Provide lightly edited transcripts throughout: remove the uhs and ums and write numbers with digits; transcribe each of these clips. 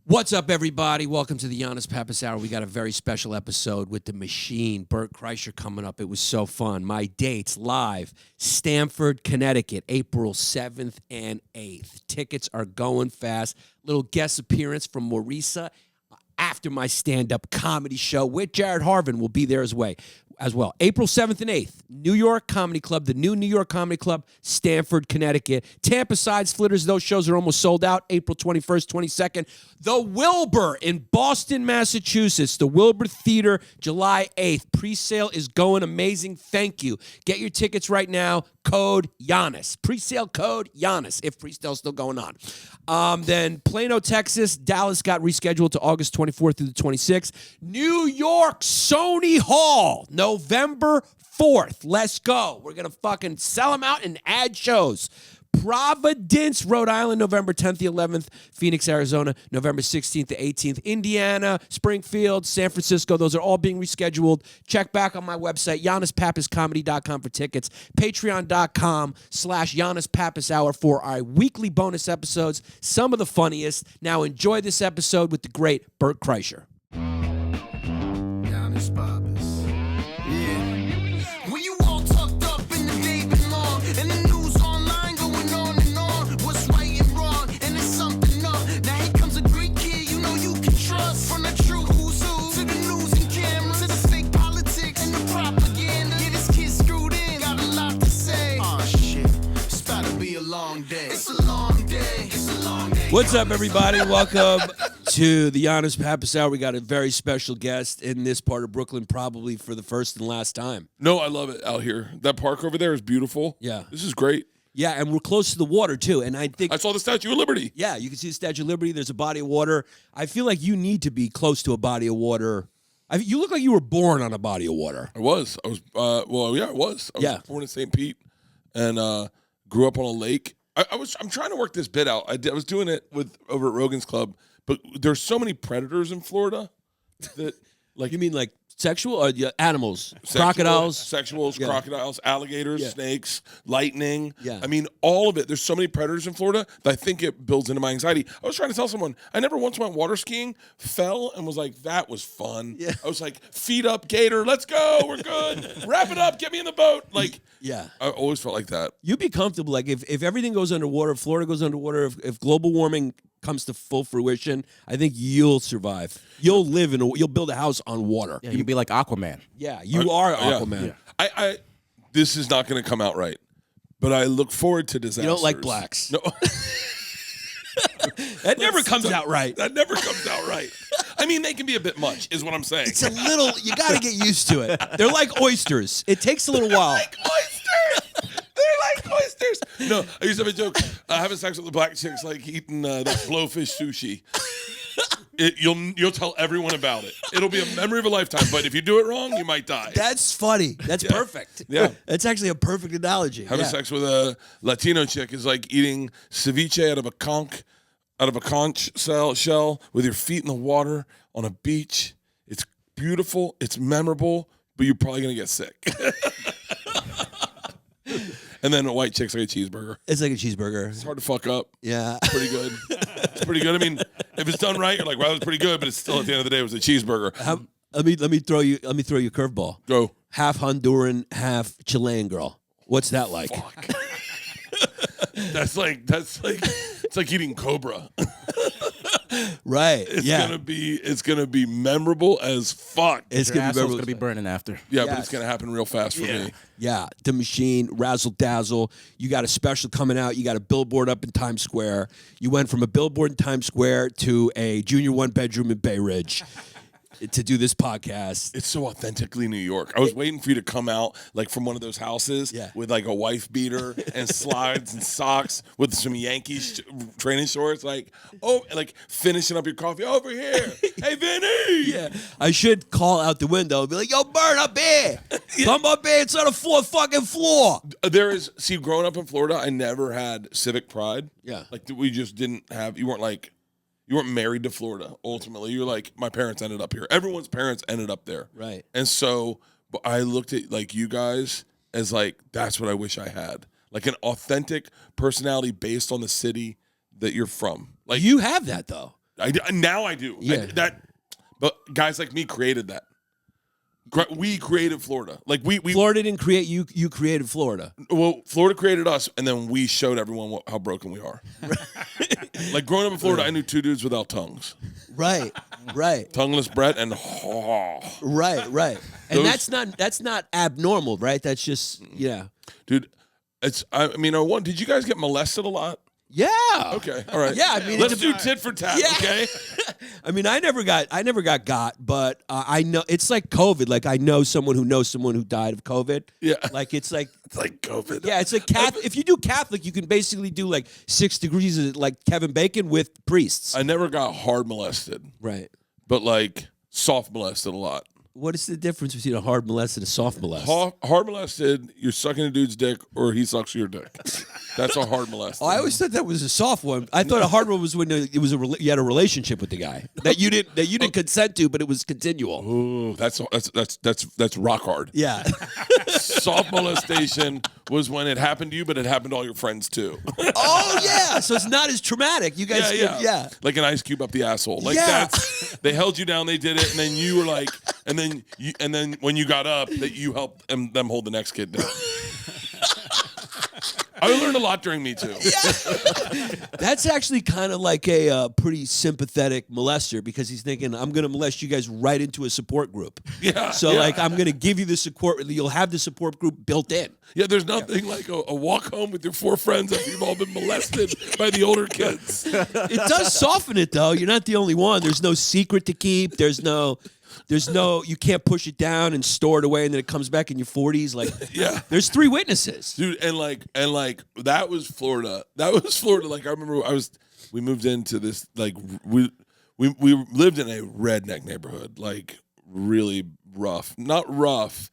What's up, everybody? Welcome to the Yannis Pappas Hour. We got a very special episode with the machine, Bert Kreischer, coming up. It was so fun. My dates live, Stamford, Connecticut, April 7th and 8th. Tickets are going fast. Little guest appearance from Marisa after my stand-up comedy show with Jared Harvin will be there as well. April 7th and 8th, New York Comedy Club, the new New York Comedy Club, Stamford, Connecticut. Tampa Side Splitters, those shows are almost sold out. April 21st, 22nd. The Wilbur in Boston, Massachusetts. The Wilbur Theater, July 8th. Pre-sale is going amazing. Thank you. Get your tickets right now. Code Yannis. Pre-sale code Yannis, if pre-sale's still going on. Then Plano, Texas. Dallas got rescheduled to August 24th through the 26th. New York, Sony Hall, November 4th. Let's go. We're going to fucking sell them out and add shows. Providence, Rhode Island, November 10th, the 11th. Phoenix, Arizona, November 16th to 18th. Indiana, Springfield, San Francisco. Those are all being rescheduled. Check back on my website, YannisPappasComedy.com for tickets. Patreon.com/Yannis Pappas Hour for our weekly bonus episodes. Some of the funniest. Now enjoy this episode with the great Bert Kreischer. Yannis Pappas. Yeah. When you all tucked up in the day long, and the news online going on and on, what's right and wrong, and it's something up. Now here comes a great kid you know you can trust. From the true who's who to the news and cameras to the fake politics and the propaganda. Yeah, this kid's screwed in, got a lot to say. Oh shit, it's about to be a long day. It's a long day. It's a long day. What's up, everybody? Welcome to the Yannis Pappas Hour. We got a very special guest in this part of Brooklyn, probably for the first and last time. No, I love it out here. That park over there is beautiful. Yeah. This is great. Yeah, and we're close to the water, too. And I think... I saw the Statue of Liberty. Yeah, you can see the Statue of Liberty. There's a body of water. I feel like you need to be close to a body of water. You look like you were born on a body of water. I was. I was born in St. Pete and grew up on a lake. I'm trying to work this bit out. I was doing it over at Rogan's Club, but there's so many predators in Florida that, like, You mean like sexual or animals? Crocodiles? Yeah. Crocodiles, alligators, snakes, lightning. Yeah. I mean, all of it. There's so many predators in Florida that I think it builds into my anxiety. I was trying to tell someone, I never once went water skiing, fell, and was like, that was fun. Yeah. I was like, feet up, gator, let's go, we're good. Wrap it up, get me in the boat. Like, Yeah. I always felt like that. You'd be comfortable. Like, if everything goes underwater, if Florida goes underwater, if global warming comes to full fruition, I think you'll survive. You'll you'll build a house on water. Yeah, you'd be like Aquaman. Yeah, you are Aquaman. Yeah. This is not going to come out right, but I look forward to disasters. You don't like blacks. No. That never comes out right. That never comes out right. I mean, they can be a bit much, is what I'm saying. It's a little, you got to get used to it. They're like oysters. It takes a little while. Like oysters. They're like oysters. No, I used to have a joke. Having sex with the black chicks like eating that blowfish sushi. You'll tell everyone about it. It'll be a memory of a lifetime. But if you do it wrong, you might die. That's funny. That's perfect. Yeah. That's actually a perfect analogy. Having sex with a Latino chick is like eating ceviche out of a conch shell with your feet in the water on a beach. It's beautiful. It's memorable, but you're probably going to get sick. And then a white chick's like a cheeseburger. It's like a cheeseburger. It's hard to fuck up. Yeah. It's pretty good. It's pretty good. I mean, if it's done right, you're like, wow, that was pretty good, but it's still at the end of the day, it was a cheesburger. Let me throw you a curveball. Go. Half Honduran, half Chilean girl. What's that like? Fuck. That's like it's like eating cobra. Right. It's gonna be memorable as fuck. It's Your gonna be asshole's memorable. gonna be burning after. Yeah, Yes. but it's gonna happen real fast for me. Yeah, the machine, Razzle Dazzle. You got a special coming out. You got a billboard up in Times Square. You went from a billboard in Times Square to a junior one-bedroom in Bay Ridge to do this podcast. It's so authentically New York. I was waiting for you to come out like from one of those houses with like a wife beater and slides and socks with some Yankees training shorts, like finishing up your coffee over here. Hey, Vinny. Yeah, I should call out the window and be like, "Yo, Bert, up here! Come up here! It's on the fourth fucking floor." Growing up in Florida, I never had civic pride. Yeah, like we just didn't have. You weren't married to Florida, ultimately. You're like, my parents ended up here. Everyone's parents ended up there. Right. And so I looked at, like, you guys as, like, that's what I wish I had. Like, an authentic personality based on the city that you're from. Like, you have that, though. Now I do. Yeah. But guys like me created that. We created Florida. Like we Florida didn't create you. You created Florida. Well, Florida created us, and then we showed everyone how broken we are. Like growing up in Florida, I knew two dudes without tongues. Right. Tongueless Brett and Right. And that's not abnormal, right? That's just dude. Did you guys get molested a lot? Yeah. Okay. All right. Yeah. I mean, let's do tit for tat. Yeah. Okay. I mean, I never got, but I know it's like COVID. Like I know someone who knows someone who died of COVID. Yeah. Like it's like COVID. Yeah, it's like Catholic. If you do Catholic, you can basically do like 6 degrees of like Kevin Bacon with priests. I never got hard molested. Right. But like soft molested a lot. What is the difference between a hard molest and a soft molest? Hard molested, you're sucking a dude's dick or he sucks your dick. That's a hard molest. Oh, I always thought that was a soft one. I thought a hard one was when it was you had a relationship with the guy that you didn't consent to, but it was continual. Ooh, that's rock hard. Yeah. Soft molestation was when it happened to you, but it happened to all your friends too. Oh yeah, so it's not as traumatic. You guys, yeah. Like an ice cube up the asshole. Like they held you down, they did it, and then you were like, and then when you got up, that you helped them hold the next kid down. I learned a lot during Me Too. Yeah. That's actually kind of like a pretty sympathetic molester because he's thinking, I'm going to molest you guys right into a support group. Yeah. So, like, I'm going to give you the support. You'll have the support group built in. Yeah, there's nothing like a walk home with your 4 friends after you've all been molested by the older kids. It does soften it, though. You're not the only one. There's no secret to keep. There's no, you can't push it down and store it away, and then it comes back in your 40s. Like, there's 3 witnesses, dude. And like that was Florida. That was Florida. Like I remember, we moved into this like we lived in a redneck neighborhood, like really rough. Not rough,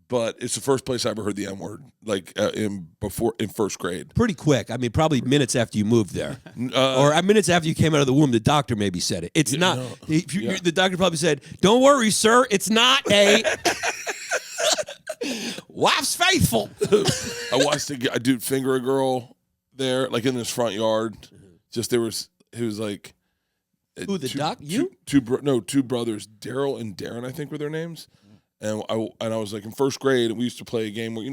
but it's the first place I ever heard the N word. Like in first grade. Pretty quick. I mean, probably minutes after you moved there, or minutes after you came out of the womb. The doctor maybe said it. It's not. No. The doctor probably said, "Don't worry, sir. It's not a wife's faithful." I watched a dude finger a girl there, like in his front yard. Just it was like who the doc? You two brothers, Daryl and Darren, I think were their names. And I was like in first grade, and we used to play a game where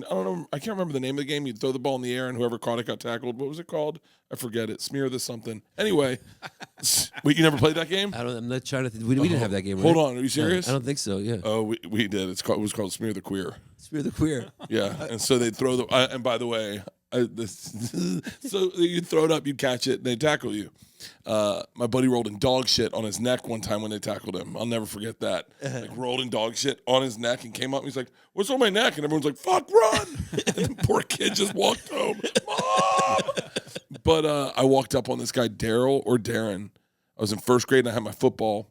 I can't remember the name of the game. You'd throw the ball in the air, and whoever caught it got tackled. What was it called? I forget it. Smear this something. Anyway, wait, you never played that game? I'm not trying to think. We didn't have that game. Right? Hold on, are you serious? I don't think so. Yeah. Oh, we did. It was called Smear the Queer. Smear the Queer. Yeah, and so they'd throw and by the way, so you'd throw it up, you'd catch it, and they'd tackle you. My buddy rolled in dog shit on his neck one time when they tackled him. I'll never forget that. Like rolled in dog shit on his neck and came up and he's like, "What's on my neck?" And everyone's like, "Fuck, run!" And the poor kid just walked home. Mom! But I walked up on this guy, Daryl or Darren. I was in first grade and I had my football.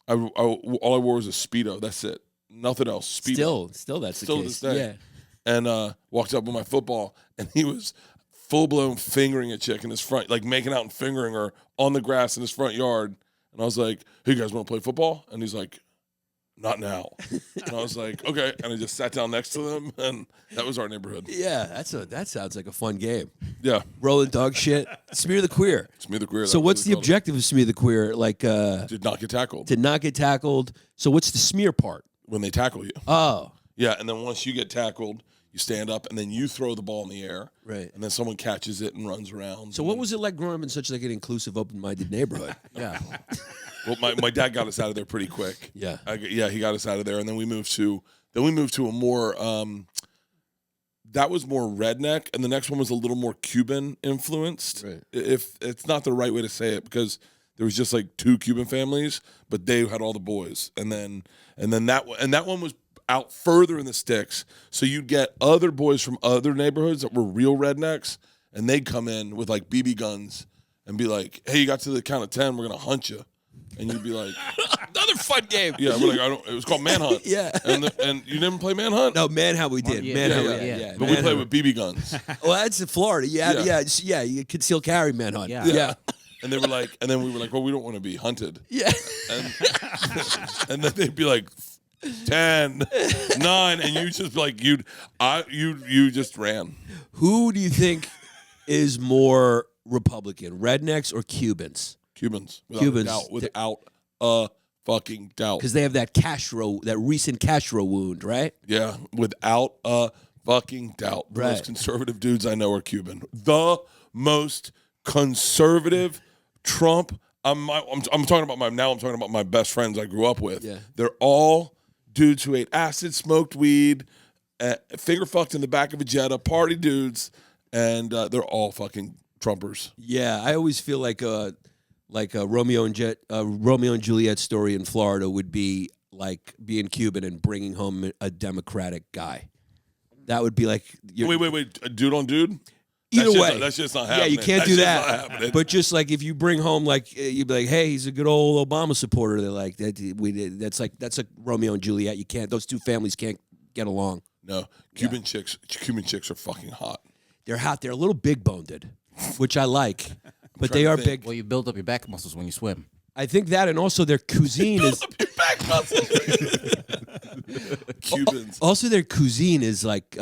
All I wore was a Speedo. That's it. Nothing else. Speedo. Still that's still the case. This day. Yeah. And walked up with my football and he was full-blown fingering a chick in his front, like making out and fingering her on the grass in his front yard. And I was like, "Hey, you guys want to play football?" And he's like, "Not now." And I was like, "Okay." And I just sat down next to them, and that was our neighborhood. Yeah, that sounds like a fun game. Yeah. Rolling dog shit. Smear the Queer. Smear the Queer. So what's the objective of Smear the Queer? Like, did not get tackled. Did not get tackled. So what's the smear part? When they tackle you. Oh. Yeah, and then once you get tackled, you stand up, and then you throw the ball in the air. Right. And then someone catches it and runs around. So what was it like growing up in such like an inclusive, open-minded neighborhood? Yeah. Well, my dad got us out of there pretty quick. Yeah. He got us out of there, and then we moved to a more that was more redneck, and the next one was a little more Cuban influenced. Right. If it's not the right way to say it, because there was just like 2 Cuban families, but they had all the boys, and then that one was out further in the sticks, so you'd get other boys from other neighborhoods that were real rednecks, and they'd come in with like BB guns and be like, "Hey, you got to the count of 10, we're gonna hunt you," and you'd be like, "Another fun game." Yeah, we're like, it was called Manhunt. Yeah, and you didn't play Manhunt? No, Manhunt we did. Manhunt. But we played with BB guns. Well, that's in Florida. Yeah. You conceal carry Manhunt. Yeah. And they were like, and then we were like, "Well, we don't want to be hunted." Yeah. And then they'd be like, 10, 9, and you just like you just ran. Who do you think is more Republican, rednecks or Cubans? Cubans. Cubans. Without a fucking doubt. Because they have that recent Castro wound, right? Yeah, without a fucking doubt. The most conservative dudes I know are Cuban. The most conservative Trump. I'm talking about my best friends I grew up with. Yeah. They're all dudes who ate acid, smoked weed, finger fucked in the back of a Jetta, party dudes, and they're all fucking Trumpers. Yeah, I always feel like a Romeo and Juliet story in Florida would be like being Cuban and bringing home a Democratic guy. That would be like Wait, dude on dude. Either way, that's just not happening. Yeah, you can't do that. But just like if you bring home you'd be like, hey, he's a good old Obama supporter. They're like that's a Romeo and Juliet. You can't. Those two families can't get along. No, Cuban chicks are fucking hot. They're hot. They're a little big boned, which I like. But they are big. Well, you build up your back muscles when you swim. I think that, and also their cuisine is. Build up your back muscles. Cubans. Also, their cuisine is like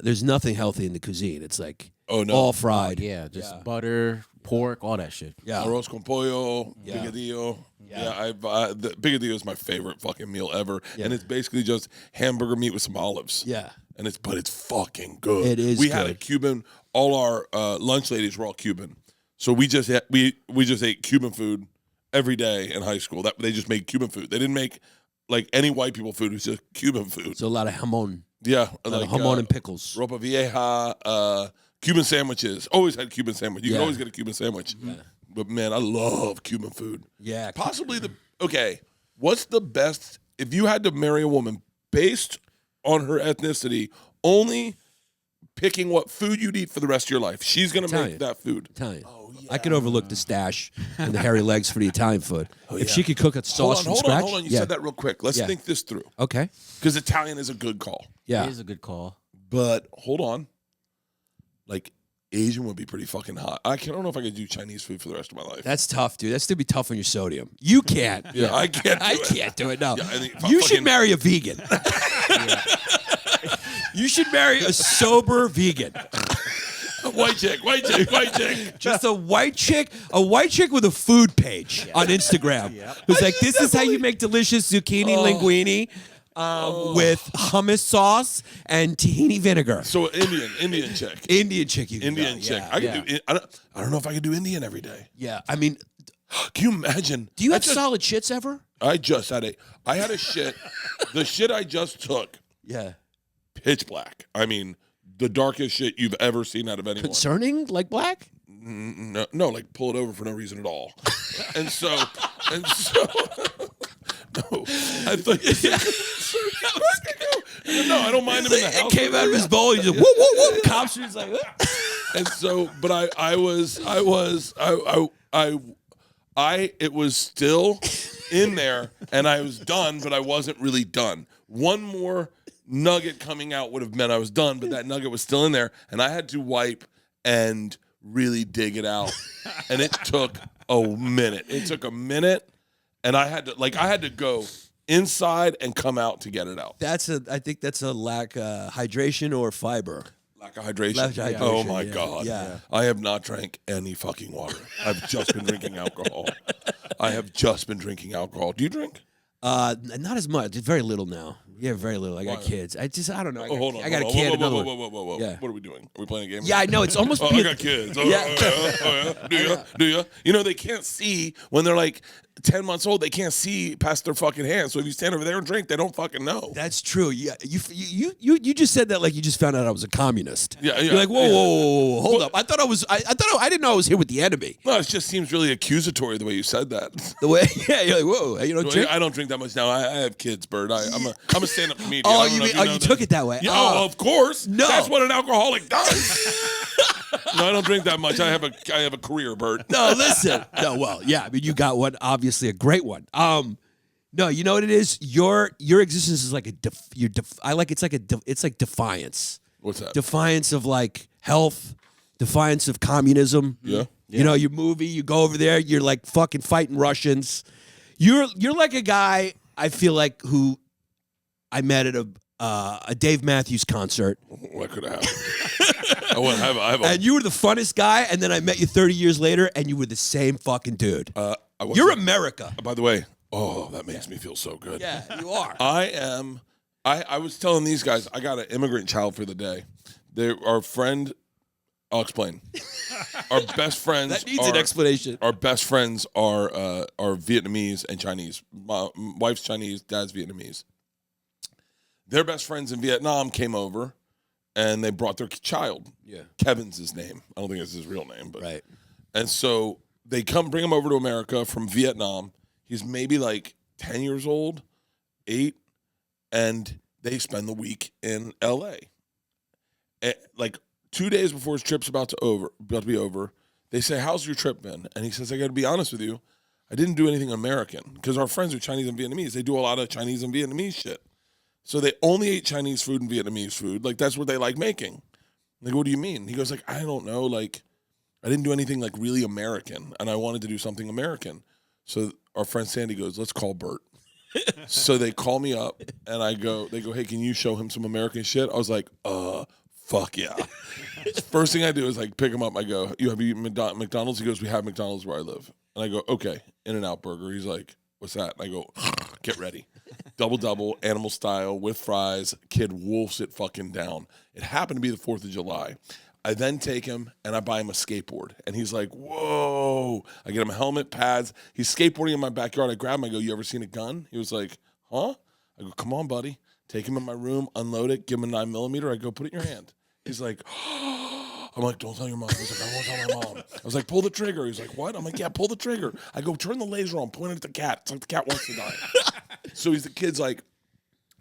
there's nothing healthy in the cuisine. It's like all fried. Yeah, just butter, pork, all that shit. Yeah, arroz con pollo, picadillo. Yeah, the picadillo is my favorite fucking meal ever, and it's basically just hamburger meat with some olives. Yeah, but it's fucking good. It is. We had a Cuban. All our lunch ladies were all Cuban, so we just ate Cuban food every day in high school. That they just made Cuban food. They didn't make like any white people food. It was just Cuban food. So a lot of jamon. Yeah, like jamon and pickles. Ropa vieja. Cuban sandwiches. Always had Cuban sandwich. You can always get a Cuban sandwich. Yeah. But man, I love Cuban food. Yeah. Possibly what's the best if you had to marry a woman based on her ethnicity, only picking what food you'd eat for the rest of your life? She's gonna make that food. Italian. Oh yeah. I could overlook the stash and the hairy legs for the Italian food. If she could cook a sauce from scratch. Hold on. You said that real quick. Let's think this through. Okay. Because Italian is a good call. Yeah. It is a good call. But hold on. Like Asian would be pretty fucking hot. I don't know if I could do Chinese food for the rest of my life. That's tough, dude. That's to be tough on your sodium. You can't. Yeah, I can't. I can't do it. No. Yeah, you should marry a vegan. You should marry a sober vegan. White chick. Just a white chick with a food page on Instagram. Who's like, this is how you make delicious zucchini linguine. With hummus sauce and tahini vinegar. So Indian chick. Indian chick. Indian chick. Yeah, I can do. I don't know if I could do Indian every day. Yeah, I mean, can you imagine? Do you have solid shits ever? I had a shit. The shit I just took. Yeah. Pitch black. I mean, the darkest shit you've ever seen out of anyone. Concerning, like black? No, like pull it over for no reason at all. and so. No, I thought. No, I don't mind him in the house. It came out of his bowl. He just whoop whoop whoop. Cops are just like. And so, but it was still in there, and I was done, but I wasn't really done. One more nugget coming out would have meant I was done, but that nugget was still in there, and I had to wipe and really dig it out, and it took a minute. It took a minute. And I had to go inside and come out to get it out. I think that's a lack of hydration or fiber. Lack of hydration. Oh my God. Yeah. I have not drank any fucking water. I've just been drinking alcohol. Do you drink? Not as much. Very little now. Yeah, very little. I got kids. I don't know. Hold on. I got a kid. Whoa. Yeah. What are we doing? Are we playing a game? Yeah, I know. It's almost. I got kids. Yeah. Do you? You know, they can't see when they're like 10 months old. They can't see past their fucking hands. So if you stand over there and drink, they don't fucking know. That's true. Yeah, you just said that like you just found out I was a communist. Yeah. You're like, whoa, hold up. I thought I was. I didn't know I was here with the enemy. No, it just seems really accusatory the way you said that. The way, yeah, you're like, whoa, you know, I don't drink that much now. I have kids, Bert. I'm a stand-up comedian. Oh, you took it that way. Yeah, of course. No, that's what an alcoholic does. No, I don't drink that much. I have a career, Bert. No, listen. No, well, yeah. I mean, you got one, obviously a great one. No, you know what it is? Your existence is like it's like defiance. What's that? Defiance of like health, defiance of communism. Yeah. You know, your movie, you go over there, you're like fucking fighting Russians. You're like a guy, I feel like, who I met at a Dave Matthews concert. What could happen? I have a And you were the funnest guy, and then I met you 30 years later, and you were the same fucking dude. You're America. By the way, that makes me feel so good. Yeah, you are. I was telling these guys, I got an immigrant child for the day. Our friend, I'll explain. Our best friends. That needs an explanation. Our best friends are Vietnamese and Chinese. My wife's Chinese, dad's Vietnamese. Their best friends in Vietnam came over, and they brought their child. Yeah, Kevin's his name. I don't think it's his real name, but right. And so they bring him over to America from Vietnam. He's maybe like 10 years old, 8, and they spend the week in L.A. Like 2 days before his trip's about to be over, they say, "How's your trip been?" And he says, "I got to be honest with you, I didn't do anything American because our friends are Chinese and Vietnamese. They do a lot of Chinese and Vietnamese shit. So they only ate Chinese food and Vietnamese food. Like, that's what they like making." Like, "What do you mean?" He goes, like, "I don't know. Like, I didn't do anything, like, really American, and I wanted to do something American." So our friend Sandy goes, "Let's call Bert." So they call me up, and they go, "Hey, can you show him some American shit?" I was like, fuck yeah. First thing I do is, like, pick him up. I go, "You have eaten McDonald's?" He goes, "We have McDonald's where I live." And I go, "Okay, In-N-Out Burger." He's like, "What's that?" And I go, "Get ready. Double, animal style, with fries." Kid wolfs it fucking down. It happened to be the 4th of July. I then take him, and I buy him a skateboard. And he's like, "Whoa." I get him a helmet, pads. He's skateboarding in my backyard. I grab him. I go, "You ever seen a gun?" He was like, "Huh?" I go, "Come on, buddy." Take him in my room, unload it, give him a 9mm. I go, "Put it in your hand." He's like, I'm like, "Don't tell your mom." He's like, "I won't tell my mom." I was like, "Pull the trigger." He's like, "What?" I'm like, "Yeah, pull the trigger." I go, "Turn the laser on, point it at the cat." It's like the cat wants to die. So the kid's like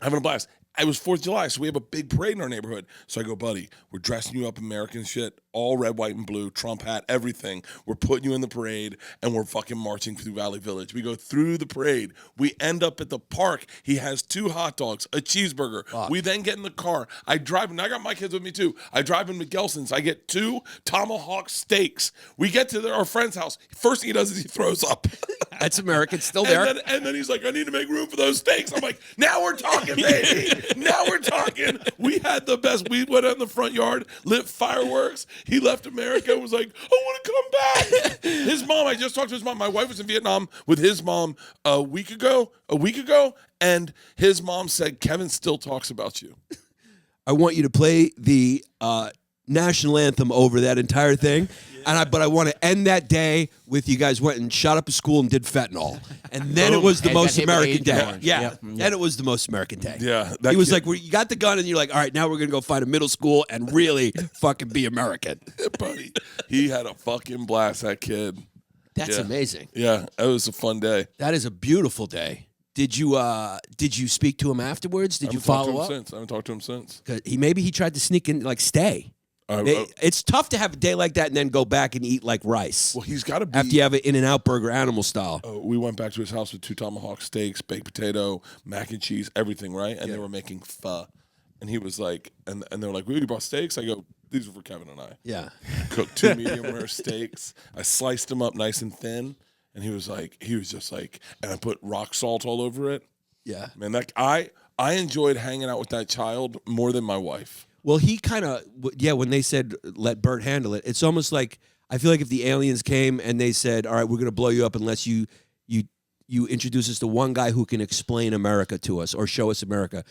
having a blast. It was 4th of July, so we have a big parade in our neighborhood. So I go, "Buddy, we're dressing you up American shit, all red, white, and blue, Trump hat, everything. We're putting you in the parade, and we're fucking marching through Valley Village." We go through the parade. We end up at the park. He has 2 hot dogs, a cheeseburger. Fuck. We then get in the car. I drive, and I got my kids with me too. I drive in to Gelson's. I get 2 tomahawk steaks. We get to our friend's house. First thing he does is he throws up. That's American, still there. And then he's like, "I need to make room for those steaks." I'm like, "Now we're talking, baby. Now we're talking." We had the best. We went out in the front yard, lit fireworks. He left America and was like, "I want to come back." His mom, I just talked to his mom. My wife was in Vietnam with his mom a week ago, and his mom said, "Kevin still talks about you." I want you to play the national anthem over that entire thing. But I want to end that day with you guys went and shot up a school and did fentanyl. And then it was the And most got hit with American Agent day. Orange. Yeah. Yep. Then it was the most American day. Yeah. He was like, you got the gun and you're like, all right, now we're going to go find a middle school and really fucking be American. Buddy, he had a fucking blast, that kid. That's Yeah. amazing. Yeah, it was a fun day. That is a beautiful day. Did you speak to him afterwards? Did you follow up? I haven't talked to him since. 'Cause maybe he tried to sneak in, like, stay. It's tough to have a day like that and then go back and eat like rice. Well, he's got to be. After you have an In-N-Out burger, animal style. We went back to his house with 2 tomahawk steaks, baked potato, mac and cheese, everything, right? And they were making pho. And he was like, and they were like, "We brought steaks?" I go, "These are for Kevin and I." Yeah. Cooked 2 medium rare steaks. I sliced them up nice and thin. And he was just like, and I put rock salt all over it. Yeah. Man, I enjoyed hanging out with that child more than my wife. Well, he kind of, when they said, let Bert handle it, it's almost like, I feel like if the aliens came and they said, all right, we're going to blow you up unless you introduce us to one guy who can explain America to us or show us America.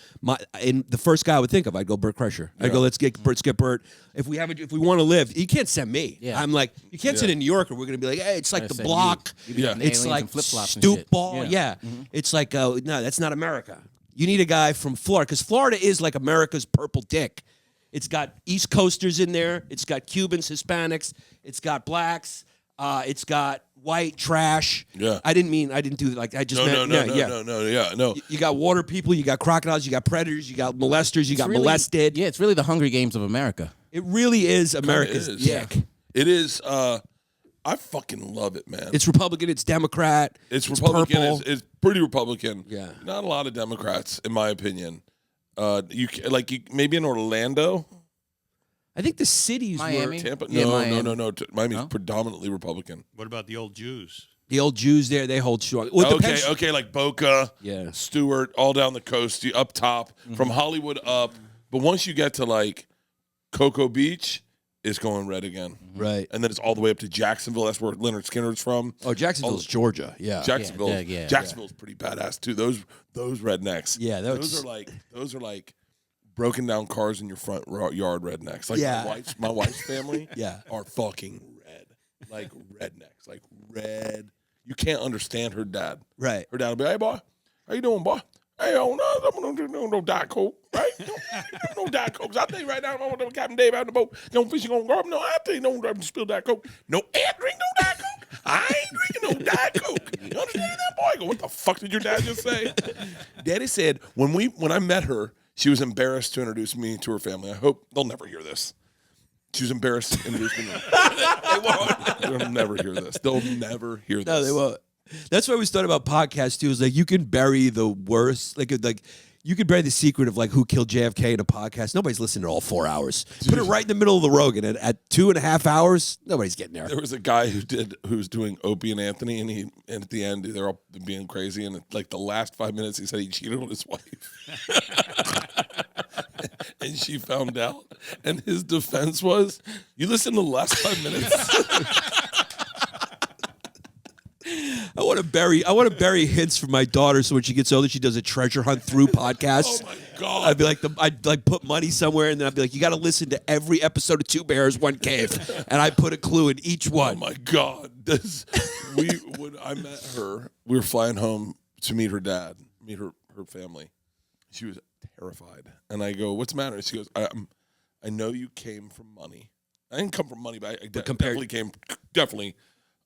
And the first guy I would think of, I'd go Bert Kreischer. I'd go, let's get Bert. If we want to live, you can't send me. Yeah. I'm like, you can't send in New York, or we're going to be like, hey, it's like the block. It's like stoop ball. Yeah. It's like, no, that's not America. You need a guy from Florida, because Florida is like America's purple dick. It's got East Coasters in there. It's got Cubans, Hispanics. It's got blacks. It's got white trash. Yeah. I didn't do like I just meant. No. You got water people. You got crocodiles. You got predators. You got molesters. You got molested. Yeah, it's really the Hungry Games of America. It really is America's dick. It is. I fucking love it, man. It's Republican. It's Democrat. It's Republican. Purple. It's pretty Republican. Yeah. Not a lot of Democrats, in my opinion. Maybe in Orlando. I think the cities Miami. were Tampa? Yeah, No, Miami. no. Miami's No? predominantly Republican. What about the old Jews? The old Jews there, they hold strong. Well, Okay, like Boca, Yeah. Stewart, all down the coast, you up top, from Hollywood up. But once you get to like Cocoa Beach, it's going red again. Right. And then it's all the way up to Jacksonville. That's where Leonard Skinner's from. Oh, Jacksonville's Georgia. Yeah. Jacksonville's pretty badass too. Those rednecks. Yeah, those are like broken down cars in your front yard rednecks. Like my wife's family are fucking red. Like rednecks. Like red. You can't understand her dad. Right. Her dad will be, hey boy, how you doing, boy? Hey, I'm gonna do no Diet Coke, right? No Diet Coke. I tell you right now, I'm gonna Captain Dave out in the boat. Don't fish, you gonna grab. No, I tell you, don't spill Diet Coke. No, ain't drink no Diet Coke. I ain't drinking no Diet Coke. You understand that, boy? I go, what the fuck did your dad just say? Daddy said when I met her, she was embarrassed to introduce me to her family. I hope they'll never hear this. She was embarrassed to introduce me. They won't. They'll never hear this. They'll never hear this. No, they won't. That's why we started about podcasts too. Is like you can bury the worst, like you can bury the secret of like who killed JFK in a podcast. Nobody's listening to all 4 hours. Put it right in the middle of the Rogan, and at 2.5 hours, nobody's getting there. There was a guy who was doing Opie and Anthony, and at the end they're all being crazy, and like the last 5 minutes he said he cheated on his wife, and she found out, and his defense was, "You listened to the last 5 minutes." I want to bury hints for my daughter, so when she gets older, she does a treasure hunt through podcasts. Oh my God! I'd be like, I'd like put money somewhere, and then I'd be like, you got to listen to every episode of Two Bears, One Cave, and I put a clue in each one. Oh my God! When I met her, we were flying home to meet her dad, meet her family. She was terrified, and I go, "What's the matter?" She goes, "I know you came from money. I didn't come from money, but I definitely.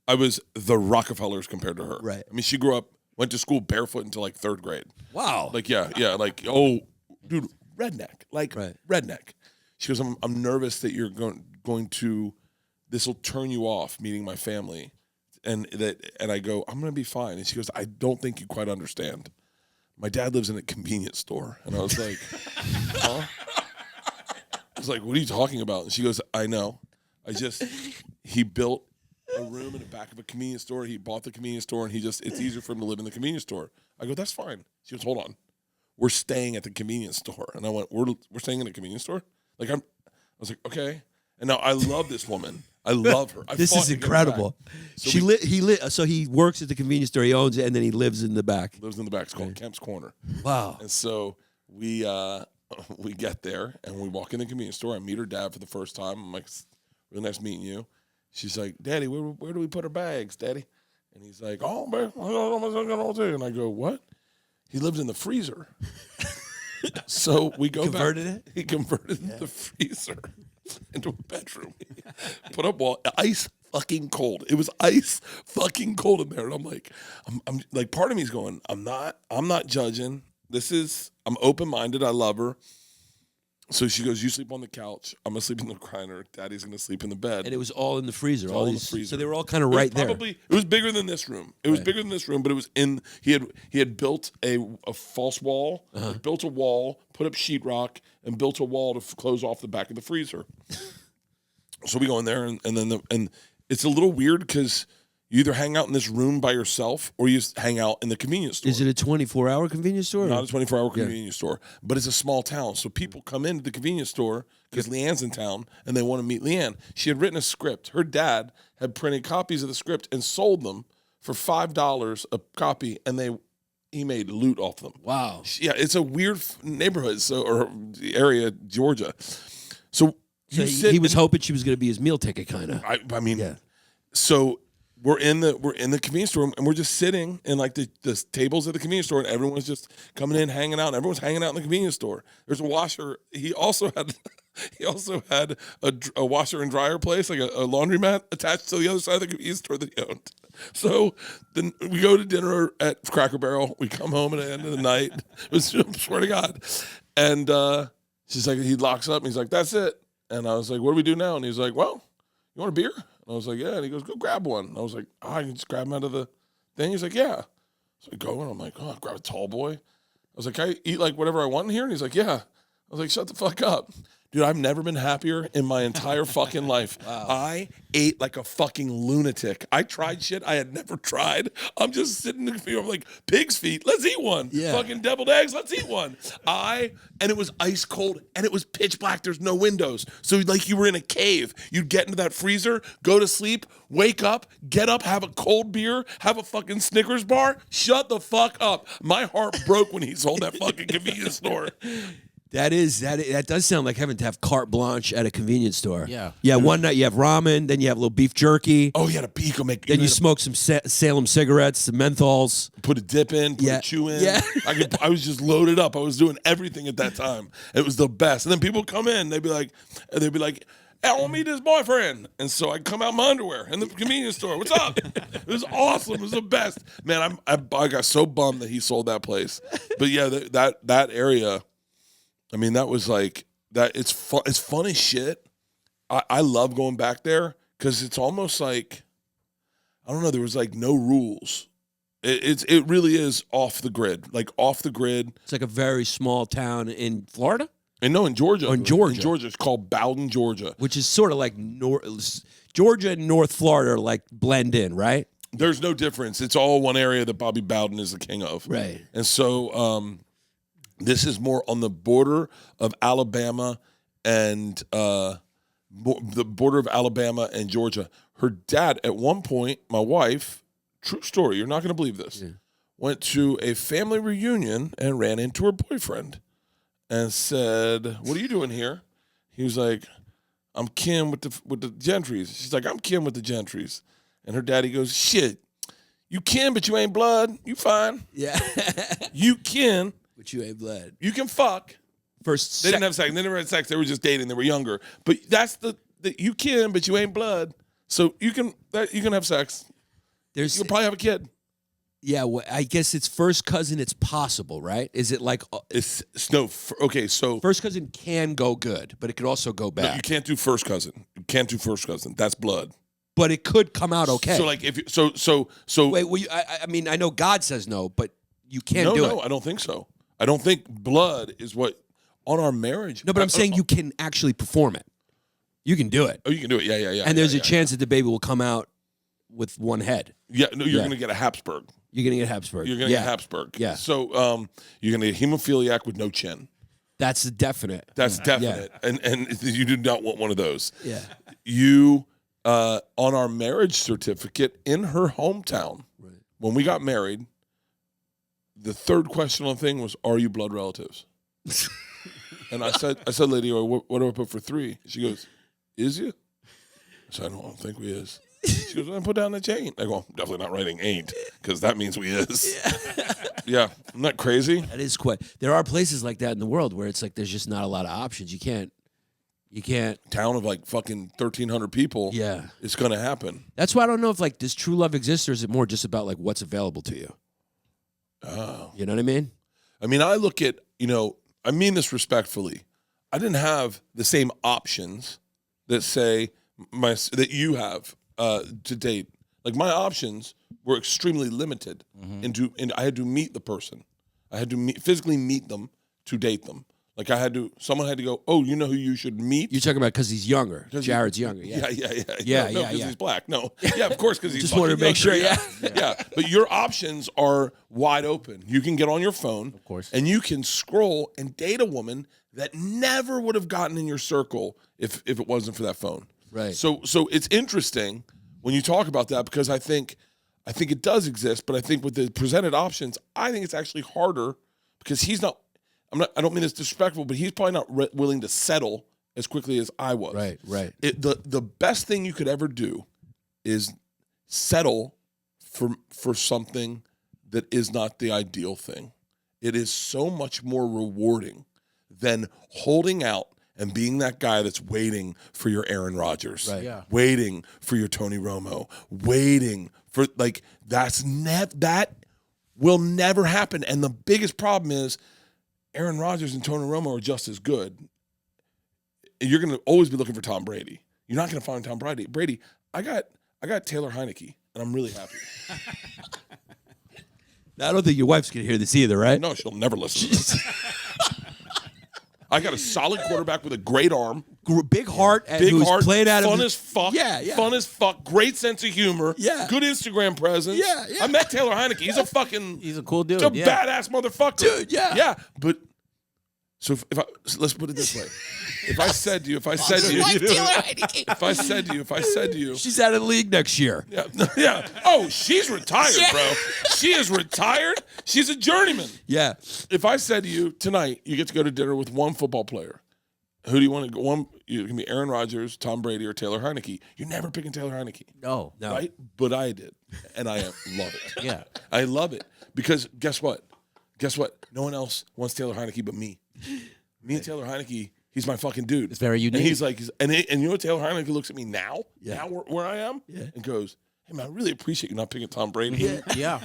I was the Rockefellers compared to her. Right. I mean, she grew up, went to school barefoot until like 3rd grade. Wow. Like, yeah, like, oh, dude, redneck. Like, right. redneck. She goes, I'm nervous that you're going to, this will turn you off meeting my family. And I go, I'm going to be fine. And she goes, I don't think you quite understand. My dad lives in a convenience store. And I was like, huh? I was like, what are you talking about? And she goes, I know. He built a room in the back of a convenience store. He bought the convenience store, and it's easier for him to live in the convenience store. I go, that's fine. She goes, hold on. We're staying at the convenience store. And I went, we're staying in a convenience store? Like, I was like, okay. And now I love this woman. I love her. This is incredible. So he works at the convenience store. He owns it, and then he lives in the back. Lives in the back. It's called Kemp's Corner. Wow. And so we get there, and we walk in the convenience store. I meet her dad for the first time. I'm like, really nice meeting you. She's like, Daddy, where do we put our bags, Daddy? And he's like, oh, man, and I go, what? He lives in the freezer. So we go converted back. It? He converted the freezer into a bedroom. Put up wall, ice fucking cold. It was ice fucking cold in there. And I'm like, part of me is going, I'm not judging. I'm open-minded. I love her. So she goes, you sleep on the couch. I'm going to sleep in the recliner. Daddy's going to sleep in the bed. And it was all in the freezer. All in the freezer. So they were all kind of right there. It was bigger than this room. It was bigger than this room, but it was in, he had built a false wall, built a wall, put up sheetrock, and built a wall to close off the back of the freezer. So we go in there, and then it's a little weird because you either hang out in this room by yourself or you just hang out in the convenience store. Is it a 24-hour convenience store? Not a 24-hour convenience store, but it's a small town. So people come into the convenience store because Leanne's in town and they want to meet Leanne. She had written a script. Her dad had printed copies of the script and sold them for $5 a copy, and he made loot off them. Wow. Yeah, it's a weird neighborhood, or area, Georgia. So he was hoping she was going to be his meal ticket, kind of. I mean, so we're in the convenience store, and we're just sitting in like the tables at the convenience store, and everyone's just coming in, hanging out, and everyone's hanging out in the convenience store. There's a washer. He also had a washer and dryer place, like a laundromat attached to the other side of the convenience store that he owned. So then we go to dinner at Cracker Barrel. We come home at the end of the night. I swear to God. And she's like, he locks up, and he's like, that's it. And I was like, what do we do now? And he's like, well, you want a beer? And I was like, yeah. And he goes, go grab one. And I was like, I can just grab him out of the thing. He's like, yeah. So I go, and I'm like, oh, grab a tall boy. I was like, can I eat like whatever I want in here? And he's like, yeah. I was like, shut the fuck up. Dude, I've never been happier in my entire fucking life. Wow. I ate like a fucking lunatic. I tried shit I had never tried. I'm just sitting there, I'm like, pig's feet, let's eat one. Yeah. Fucking deviled eggs, let's eat one. And it was ice cold, and it was pitch black. There's no windows. So like you were in a cave. You'd get into that freezer, go to sleep, wake up, get up, have a cold beer, have a fucking Snickers bar. Shut the fuck up. My heart broke when he sold that fucking convenience store. That does sound like having to have carte blanche at a convenience store. Yeah. Yeah, one night you have ramen, then you have a little beef jerky. Oh, you had a beef. Then you smoke some Salem cigarettes, some menthols. Put a dip in, put a chew in. Yeah. I was just loaded up. I was doing everything at that time. It was the best. And then people come in, they'd be like, hey, I want to meet his boyfriend. And so I'd come out in my underwear in the convenience store. What's up? It was awesome. It was the best. Man, I got so bummed that he sold that place. But yeah, that area, I mean, that was like that. It's fun. It's fun as shit. I love going back there because it's almost like, I don't know. There was like no rules. It really is off the grid. Like off the grid. It's like a very small town in Florida. And no, in Georgia. Oh, in Georgia. In Georgia, it's called Bowden, Georgia. Which is sort of like Georgia and North Florida are like blend in, right? There's no difference. It's all one area that Bobby Bowden is the king of. Right. And so this is more on the border of Alabama and the border of Alabama and Georgia. Her dad, at one point, my wife, true story, you're not going to believe this, went to a family reunion and ran into her boyfriend and said, "What are you doing here?" He was like, "I'm Kim with the Gentrys." She's like, "I'm Kim with the Gentrys." And her daddy goes, "Shit, you Kim, but you ain't blood. You fine. Yeah. You Kim, But you ain't blood. you can fuck." They didn't have sex. They never had sex. They were just dating. They were younger. But that's the you can, but you ain't blood. So you can have sex. You can probably have a kid. Yeah, well, I guess it's first cousin. It's possible, right? Is it like Okay, so first cousin can go good, but it could also go bad. no, you can't do first cousin. You can't do first cousin. That's blood. But it could come out okay. So like if you, so wait, well, I mean, I know God says no, but you can't do it. No, I don't think so. I don't think blood is what on our marriage. No, but I'm saying you can actually perform it. You can do it. Oh, you can do it. Yeah. And there's a chance that the baby will come out with one head. Yeah, no, you're going to get a Habsburg. You're going to get Habsburg. You're going to get Habsburg. Yeah. So you're going to get hemophiliac with no chin. That's definite. That's definite. Yeah. And you do not want one of those. Yeah. You, on our marriage certificate in her hometown, when we got married, the third question on the thing was, "Are you blood relatives?" And I said, "Lady, what do I put for 3?" She goes, "Is you?" I said, "I don't think we is." She goes, "Then put down the chain." I go, "I'm definitely not writing ain't, because that means we is." Yeah, isn't that crazy? That is quite. There are places like that in the world where it's like there's just not a lot of options. You can't. Town of like fucking 1,300 people. Yeah, it's gonna happen. That's why I don't know if like does true love exist or is it more just about like what's available to you? Oh, you know what I mean? I mean, I look at I mean this respectfully. I didn't have the same options that that you have to date. Like my options were extremely limited. And I had to meet the person. I had to physically meet them to date them. Like someone had to go, "Oh, you know who you should meet?" You're talking about because he's younger. Jared's younger. Yeah. Yeah, no, because he's black. No. Yeah, of course, because he's just wanted to make sure. Yeah. But your options are wide open. You can get on your phone, of course, and you can scroll and date a woman that never would have gotten in your circle if it wasn't for that phone. Right. So it's interesting when you talk about that because I think it does exist, but I think with the presented options, I think it's actually harder because he's not. I don't mean it's disrespectful, but he's probably not willing to settle as quickly as I was. Right. The best thing you could ever do is settle for something that is not the ideal thing. It is so much more rewarding than holding out and being that guy that's waiting for your Aaron Rodgers, waiting for your Tony Romo, waiting for that will never happen. And the biggest problem is Aaron Rodgers and Tony Romo are just as good. You're going to always be looking for Tom Brady. You're not going to find Tom Brady. I got Taylor Heineke, and I'm really happy. I don't think your wife's going to hear this either, right? No, she'll never listen to this. I got a solid quarterback with a great arm. Big heart, and Big who's heart, playing out fun of as fuck. Yeah. Fun as fuck. Great sense of humor. Yeah. Good Instagram presence. Yeah. I met Taylor Heineke. He's a fucking. He's a cool dude. He's a Yeah. badass motherfucker. Dude, yeah. Yeah. But so let's put it this way. If I said to you, she's out of the league next year. yeah. Oh, she's retired, bro. She is retired. She's a journeyman. Yeah. If I said to you tonight, you get to go to dinner with one football player. Who do you want to go? One, you can be Aaron Rodgers, Tom Brady, or Taylor Heineke. You're never picking Taylor Heineke. No. Right? But I did. And I love it. Yeah. I love it. Because guess what? No one else wants Taylor Heineke but me. Me and Taylor Heineke, he's my fucking dude. It's very unique. And he's like, and you know what Taylor Heineke looks at me now where I am, and goes, hey, man, I really appreciate you not picking Tom Brady. Yeah.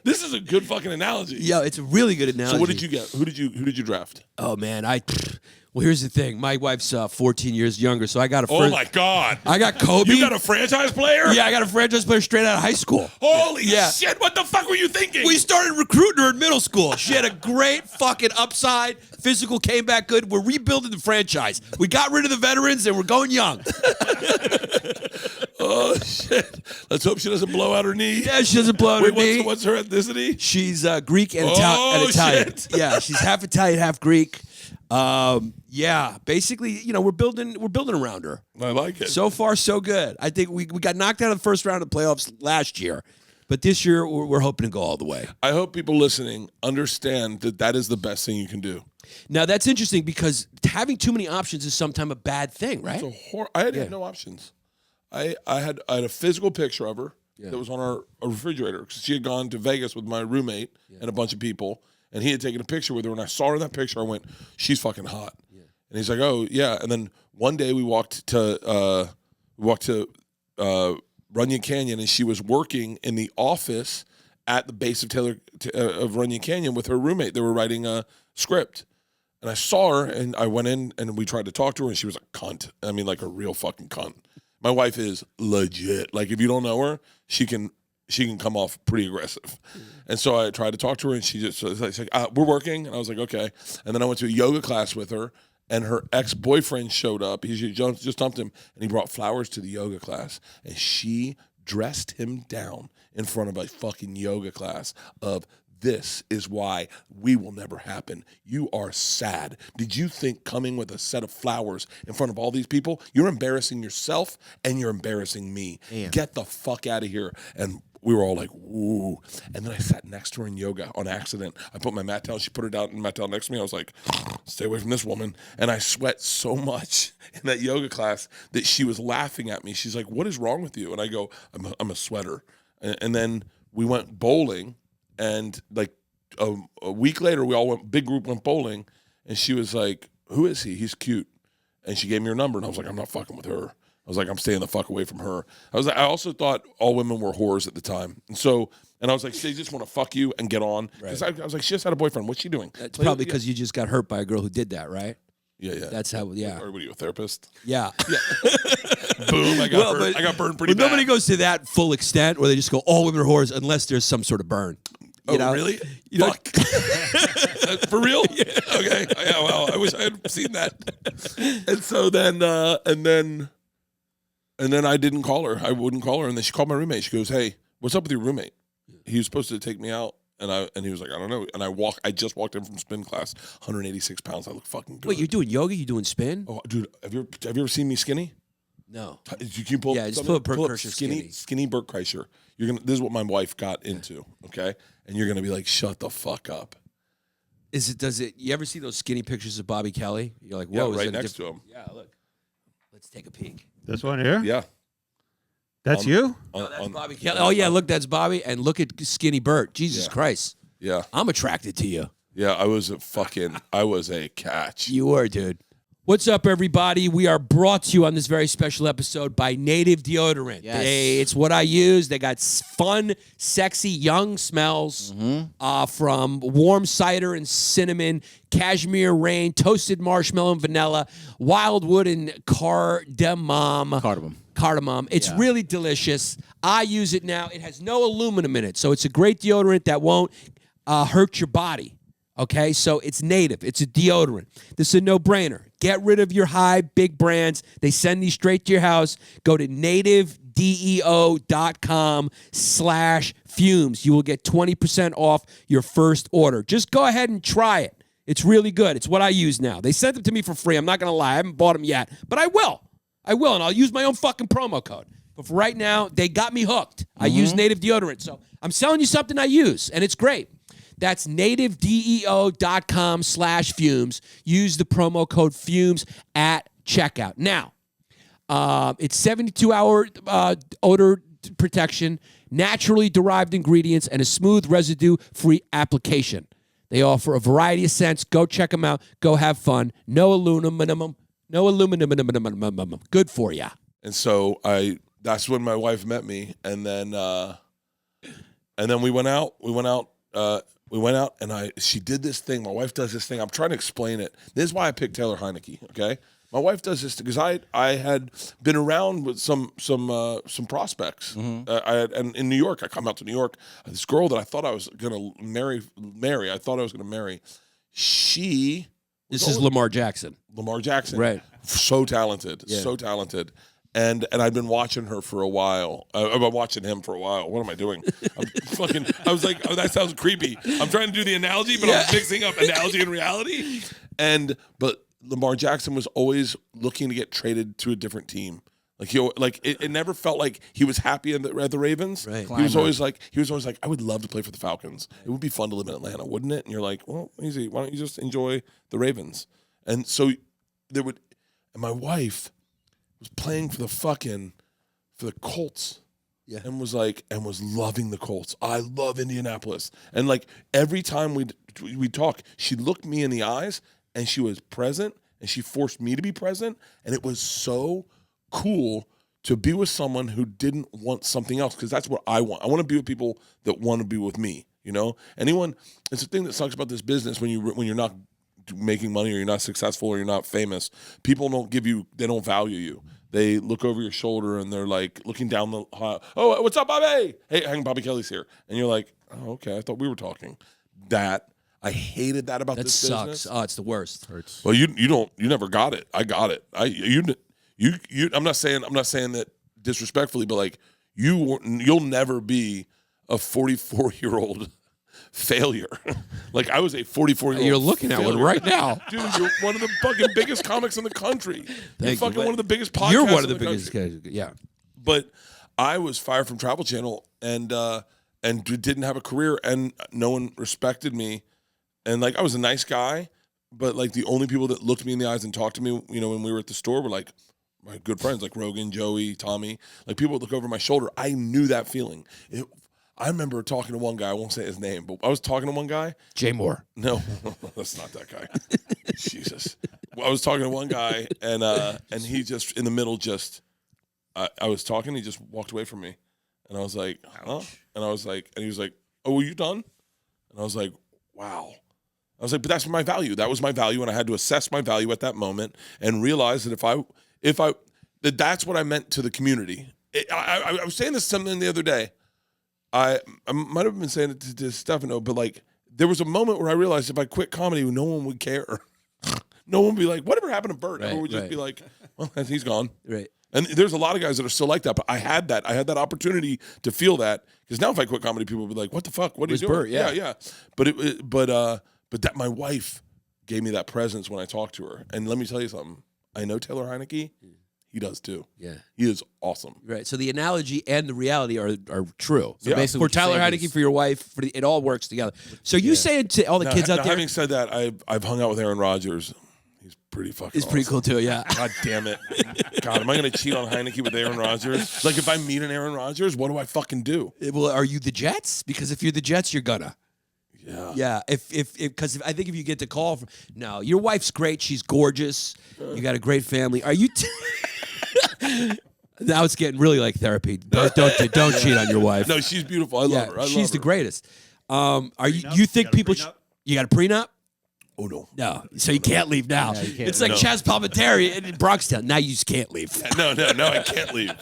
This is a good fucking analogy. Yeah, it's a really good analogy. So what did you get? Who did you draft? Oh, man, well, here's the thing. My wife's 14 years younger, so I got a Oh, my God. I got Kobe. You got a franchise player? Yeah, I got a franchise player straight out of high school. Holy shit, what the fuck were you thinking? We started recruiting her in middle school. She had a great fucking upside. Physical came back good. We're rebuilding the franchise. We got rid of the veterans, and we're going young. Oh, shit. Let's hope she doesn't blow out her knee. Yeah, she doesn't blow out her knee. What's her ethnicity? She's Greek and, Oh, Italian. shit. Yeah, she's half Italian, half Greek. Yeah, basically, we're building around her. I like it. So far, so good. I think we got knocked out of the first round of the playoffs last year, but this year we're hoping to go all the way. I hope people listening understand that is the best thing you can do. Now that's interesting because having too many options is sometimes a bad thing, right? I had no options. I had a physical picture of her that was on our refrigerator because she had gone to Vegas with my roommate and a bunch of people, and he had taken a picture with her. And I saw her in that picture. I went, "She's fucking hot." Yeah. And he's like, "Oh yeah." And then one day we walked to Runyon Canyon, and she was working in the office at the base of Runyon Canyon with her roommate. They were writing a script. And I saw her, and I went in, and we tried to talk to her, and she was a cunt. I mean, like a real fucking cunt. My wife is legit. Like, if you don't know her, she can come off pretty aggressive. Mm-hmm. And so I tried to talk to her, and she just was like, we're working. And I was like, okay. And then I went to a yoga class with her, and her ex-boyfriend showed up. He just dumped him, and he brought flowers to the yoga class. And she dressed him down in front of a fucking yoga class of, "This is why we will never happen. You are sad. Did you think coming with a set of flowers in front of all these people, you're embarrassing yourself and you're embarrassing me. Damn. Get the fuck out of here." And we were all like, "Woo." And then I sat next to her in yoga on accident. I put my mat down. She put her down in mat down next to me. I was like, "Stay away from this woman." And I sweat so much in that yoga class that she was laughing at me. She's like, "What is wrong with you?" And I go, I'm a sweater. And then we went bowling. And like a week later, big group went bowling, and she was like, "Who is he? He's cute." And she gave me her number, and I was like, "I'm not fucking with her." I was like, "I'm staying the fuck away from her." I also thought all women were whores at the time, and I was like, "They just want to fuck you and get on." Because I was like, "She just had a boyfriend. What's she doing?" That's probably because you just got hurt by a girl who did that, right? Yeah. That's how. Yeah. Or what are you, a therapist? Yeah. Boom! I got burned pretty bad. Nobody goes to that full extent where they just go, "All women are whores," unless there's some sort of burn. You know? Really? You know, Fuck. For real? Yeah. Okay. Yeah, well, I wish I had seen that. And so then, and then I didn't call her. I wouldn't call her. And then she called my roommate. She goes, "Hey, what's up with your roommate? He was supposed to take me out." And he was like, "I don't know." And I just walked in from spin class, 186 pounds. I look fucking good. Wait, you're doing yoga? You doing spin? Oh, dude, have you ever seen me skinny? No. You can pull. Yeah, just pull up Bert Kreischer skinny Bert Kreischer. This is what my wife got into. Okay, and you're gonna be like, "Shut the fuck up." You ever see those skinny pictures of Bobby Kelly? You're like, whoa, yeah, right next to him. Yeah, look. Let's take a peek. This one here? Yeah. That's you? That's Bobby Kelly. Oh, yeah, look, that's Bobby. And look at skinny Bert. Jesus Christ. Yeah. I'm attracted to you. Yeah, I was a catch. You were, dude. What's up, everybody? We are brought to you on this very special episode by Native Deodorant. Yes. It's what I use. They got fun, sexy, young smells from warm cider and cinnamon, cashmere rain, toasted marshmallow and vanilla, wildwood and cardamom. Cardamom. It's really delicious. I use it now. It has no aluminum in it, so it's a great deodorant that won't hurt your body. Okay, so it's native. It's a deodorant. This is a no-brainer. Get rid of your high, big brands. They send these straight to your house. Go to nativedeo.com/fumes. You will get 20% off your first order. Just go ahead and try it. It's really good. It's what I use now. They sent them to me for free. I'm not going to lie. I haven't bought them yet, but I will. And I'll use my own fucking promo code. But for right now, they got me hooked. I use native deodorant. So I'm selling you something I use, and it's great. That's nativedeo.com/fumes. Use the promo code fumes at checkout. Now, it's 72-hour odor protection, naturally derived ingredients, and a smooth residue-free application. They offer a variety of scents. Go check them out. Go have fun. No aluminum. Good for ya. And so that's when my wife met me, and then we went out. And she did this thing. My wife does this thing. I'm trying to explain it. This is why I picked Taylor Heineke. Okay, my wife does this because I had been around with some prospects. And in New York, I come out to New York. This girl that I thought I was gonna marry. I thought I was gonna marry. This is Lamar Jackson. Right? So talented. Yeah. So talented. And I'd been watching her for a while. I've been watching him for a while. What am I doing? I was like, oh, that sounds creepy. I'm trying to do the analogy, but I'm mixing up analogy and reality. But Lamar Jackson was always looking to get traded to a different team. It never felt like he was happy at the Ravens. Right. He was always like, I would love to play for the Falcons. It would be fun to live in Atlanta, wouldn't it? And you're like, well, easy. Why don't you just enjoy the Ravens? And so and my wife was playing for the Colts. Yeah. And was loving the Colts. I love Indianapolis. And every time we talk, she looked me in the eyes and she was present and she forced me to be present. And it was so cool to be with someone who didn't want something else, because that's what I want. I want to be with people that want to be with me. It's the thing that sucks about this business when you're not making money, or you're not successful, or you're not famous. People they don't value you. They look over your shoulder and they're looking down the hall. Oh, what's up, Bobby? Hey, hang, Bobby Kelly's here. And you're like, oh, okay, I thought we were talking. I hated that about this sucks. business. Oh, it's the worst. Hurts. Well, you never got it. I got it. I'm not saying that disrespectfully, but you'll never be a 44-year-old failure. I was a 44-year-old. You're looking at one right now. Dude, you're one of the fucking biggest comics in the country. You're fucking one of the biggest podcasts. You're one of the biggest guys. Yeah. But I was fired from Travel Channel and didn't have a career, and no one respected me. And I was a nice guy, but the only people that looked me in the eyes and talked to me, when we were at the store, were my good friends, Rogan, Joey, Tommy. People would look over my shoulder. I knew that feeling. I remember talking to one guy. I won't say his name, but I was talking to one guy. Jay Moore. No, that's not that guy. Jesus. I was talking to one guy, and he just in the middle I was talking. He just walked away from me, and I was like, huh? And he was like, oh, were you done? And I was like, wow. I was like, but that's my value. That was my value, and I had to assess my value at that moment and realize that that's what I meant to the community. I was saying this to something the other day. I might have been saying it to Stefano, but there was a moment where I realized if I quit comedy, no one would care. No one would be like, whatever happened to Bert? Everyone would just be like, well, he's gone. Right. And there's a lot of guys that are still like that, but I had that opportunity to feel that, because now if I quit comedy, people would be like, what the fuck? What are you doing? Bert? Yeah. But that my wife gave me that presence when I talked to her. And let me tell you something. I know Taylor Heineke. He does too. Yeah. He is awesome. Right. So the analogy and the reality are true. So basically for Tyler Heineke, for your wife, it all works together. So you saying to all the kids out there? Having said that, I've hung out with Aaron Rodgers. He's pretty fucking He's pretty cool too, yeah. God damn it. God, am I going to cheat on Heineke with Aaron Rodgers? If I meet an Aaron Rodgers, what do I fucking do? Well, are you the Jets? Because if you're the Jets, you're gonna. Yeah. Yeah. Because I think if you get the call from, no, your wife's great. She's gorgeous. You got a great family. Are you? Now it's getting really like therapy. Don't cheat on your wife. No, she's beautiful. I love her. She's the greatest. Are you think people? You got a prenup? Oh no. No. So you can't leave now. Yeah, you can't it's like Chaz Palminteri in Bronxtown. Now you just can't leave. No, I can't leave.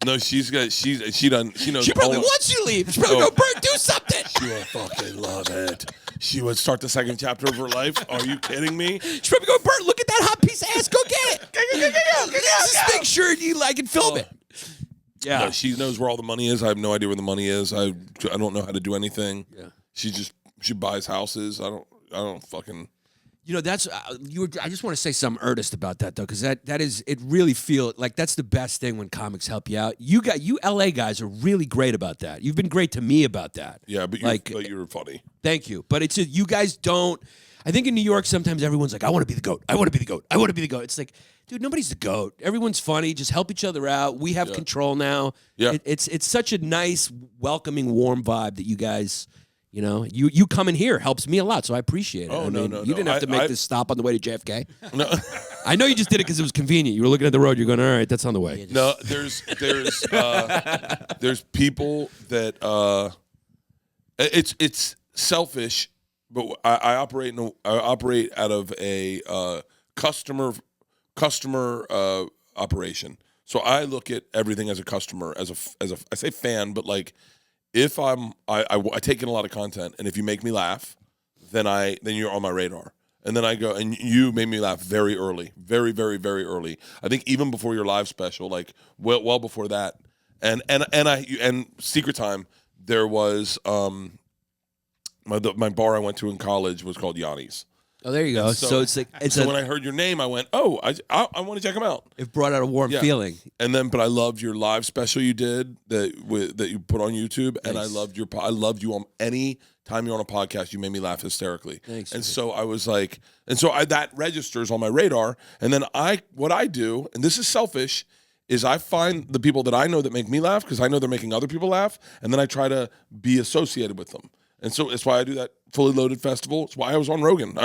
No, she knows. She probably wants you to leave. She probably go, Bert, do something. She would fucking love it. She would start the second chapter of her life. Are you kidding me? She's probably going, Bert, look at that hot piece of ass. Go get it. Just make sure you like and film it. Yeah. No, she knows where all the money is. I have no idea where the money is. I don't know how to do anything. Yeah. She buys houses. I don't fucking. You know, that's I just want to say something earnest about that though, because that is, it really feel like that's the best thing when comics help you out. You LA guys are really great about that. You've been great to me about that. Yeah, but you're funny. Thank you. But it's you guys don't. I think in New York sometimes everyone's like, I want to be the GOAT. I want to be the GOAT. I want to be the GOAT. It's like, dude, nobody's the GOAT. Everyone's funny. Just help each other out. We have control now. Yeah. It's such a nice, welcoming, warm vibe that you guys. You know, you coming here helps me a lot, so I appreciate it. Oh, no. You didn't have to make this stop on the way to JFK. No, I know you just did it because it was convenient. You were looking at the road. You're going, all right, that's on the way. no. There's people that it's selfish, but I operate out of a customer operation. So I look at everything as a customer, as a I say fan, but like. If I take in a lot of content, and if you make me laugh, then you're on my radar. And then I go, and you made me laugh very early, very, very, very early. I think even before your live special, like well before that. And Secret Time, there was my bar I went to in college was called Yannis. Oh, there you go. So it's like when I heard your name, I went, oh, I want to check them out. It brought out a warm feeling. And then, but I loved your live special you did that you put on YouTube, and I loved you on any time you're on a podcast. You made me laugh hysterically. Thanks. And so I was like, that registers on my radar. And then what I do, and this is selfish, is I find the people that I know that make me laugh because I know they're making other people laugh, and then I try to be associated with them. And so it's why I do that Fully Loaded Festival. It's why I was on Rogan.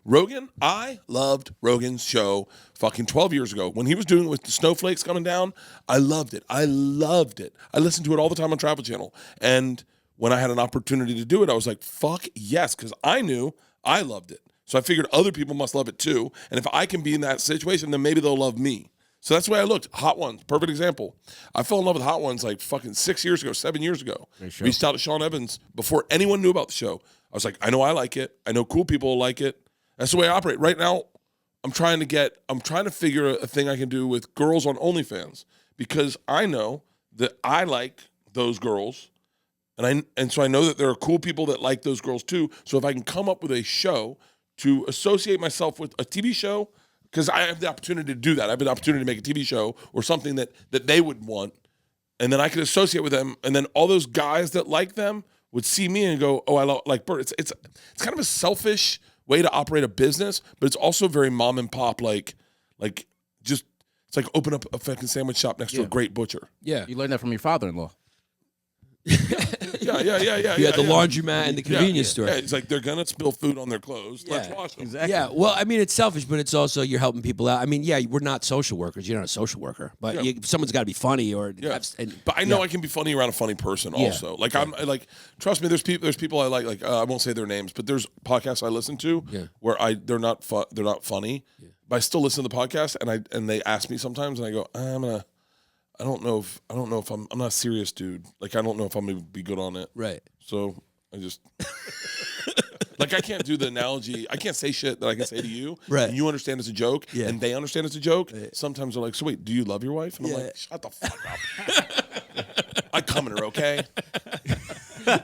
Rogan, I loved Rogan's show fucking 12 years ago. When he was doing it with the snowflakes coming down, I loved it. I listened to it all the time on Travel Channel. And when I had an opportunity to do it, I was like, fuck yes, because I knew I loved it. So I figured other people must love it too. And if I can be in that situation, then maybe they'll love me. So that's the way I looked. Hot Ones, perfect example. I fell in love with Hot Ones like fucking 7 years ago. Reached out to Sean Evans before anyone knew about the show. I was like, I know I like it. I know cool people like it. That's the way I operate. Right now, I'm trying to figure a thing I can do with girls on OnlyFans because I know that I like those girls. And so I know that there are cool people that like those girls too. So if I can come up with a show to associate myself with a TV show, because I have the opportunity to do that. I have the opportunity to make a TV show or something that they would want, and then I could associate with them, and then all those guys that like them would see me and go, "Oh, I like Bert." It's kind of a selfish way to operate a business, but it's also very mom and pop. Like just it's like open up a fucking sandwich shop next to a great butcher. Yeah, You learned that from your father-in-law. Yeah. You had the laundromat and the convenience store. Yeah, it's like they're gonna spill food on their clothes. Let's wash them. Exactly. Yeah, well, I mean, it's selfish, but it's also you're helping people out. I mean, yeah, we're not social workers. You're not a social worker, but someone's got to be funny or. Yeah. But I know I can be funny around a funny person also. Like I'm like, trust me. There's people I like. I won't say their names, but there's podcasts I listen to where they're not funny, but I still listen to the podcast and they ask me sometimes and I go, I don't know if I'm not a serious dude. Like I don't know if I'm gonna be good on it. Right. So I just like I can't do the analogy. I can't say shit that I can say to you. Right. And you understand it's a joke. Yeah. And they understand it's a joke. Right. Sometimes they're like, so wait, do you love your wife? And I'm like, shut the fuck up. I come in her, okay?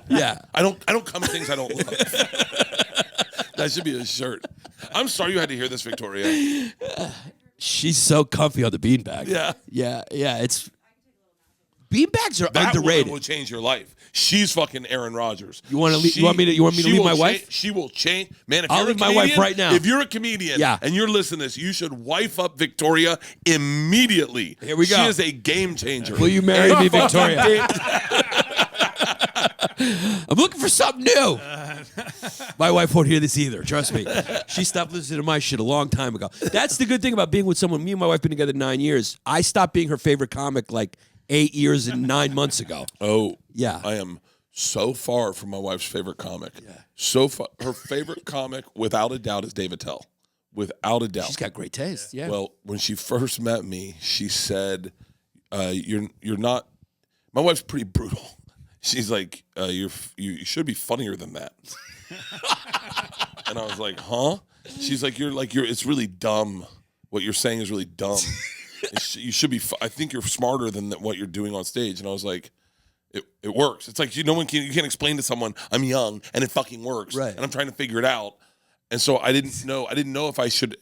Yeah. I don't come in things I don't love. That should be a shirt. I'm sorry you had to hear this, Victoria. She's so comfy on the beanbag. Yeah. It's beanbags are that underrated. Woman will change your life. She's fucking Aaron Rodgers. You want me to leave my wife? She will change. Man, if I'll you're leave a my comedian, wife right now. If you're a comedian and you're listening to this, you should wife up Victoria immediately. Here we go. She is a game changer. Will you marry me, Victoria? I'm looking for something new. My wife won't hear this either. Trust me. She stopped listening to my shit a long time ago. That's the good thing about being with someone. Me and my wife been together 9 years. I stopped being her favorite comic like 8 years and 9 months ago. Oh, yeah. I am so far from my wife's favorite comic. Yeah. So far, her favorite comic, without a doubt, is Dave Attell. Without a doubt. She's got great taste. Yeah. Well, when she first met me, she said, "You're not." My wife's pretty brutal. she's like, you should be funnier than that. And I was like, huh? She's like, it's really dumb. What you're saying is really dumb. You should be. I think you're smarter than what you're doing on stage. And I was like, it works. It's like you can't explain to someone I'm young and it fucking works. Right. And I'm trying to figure it out. And so I didn't know if I should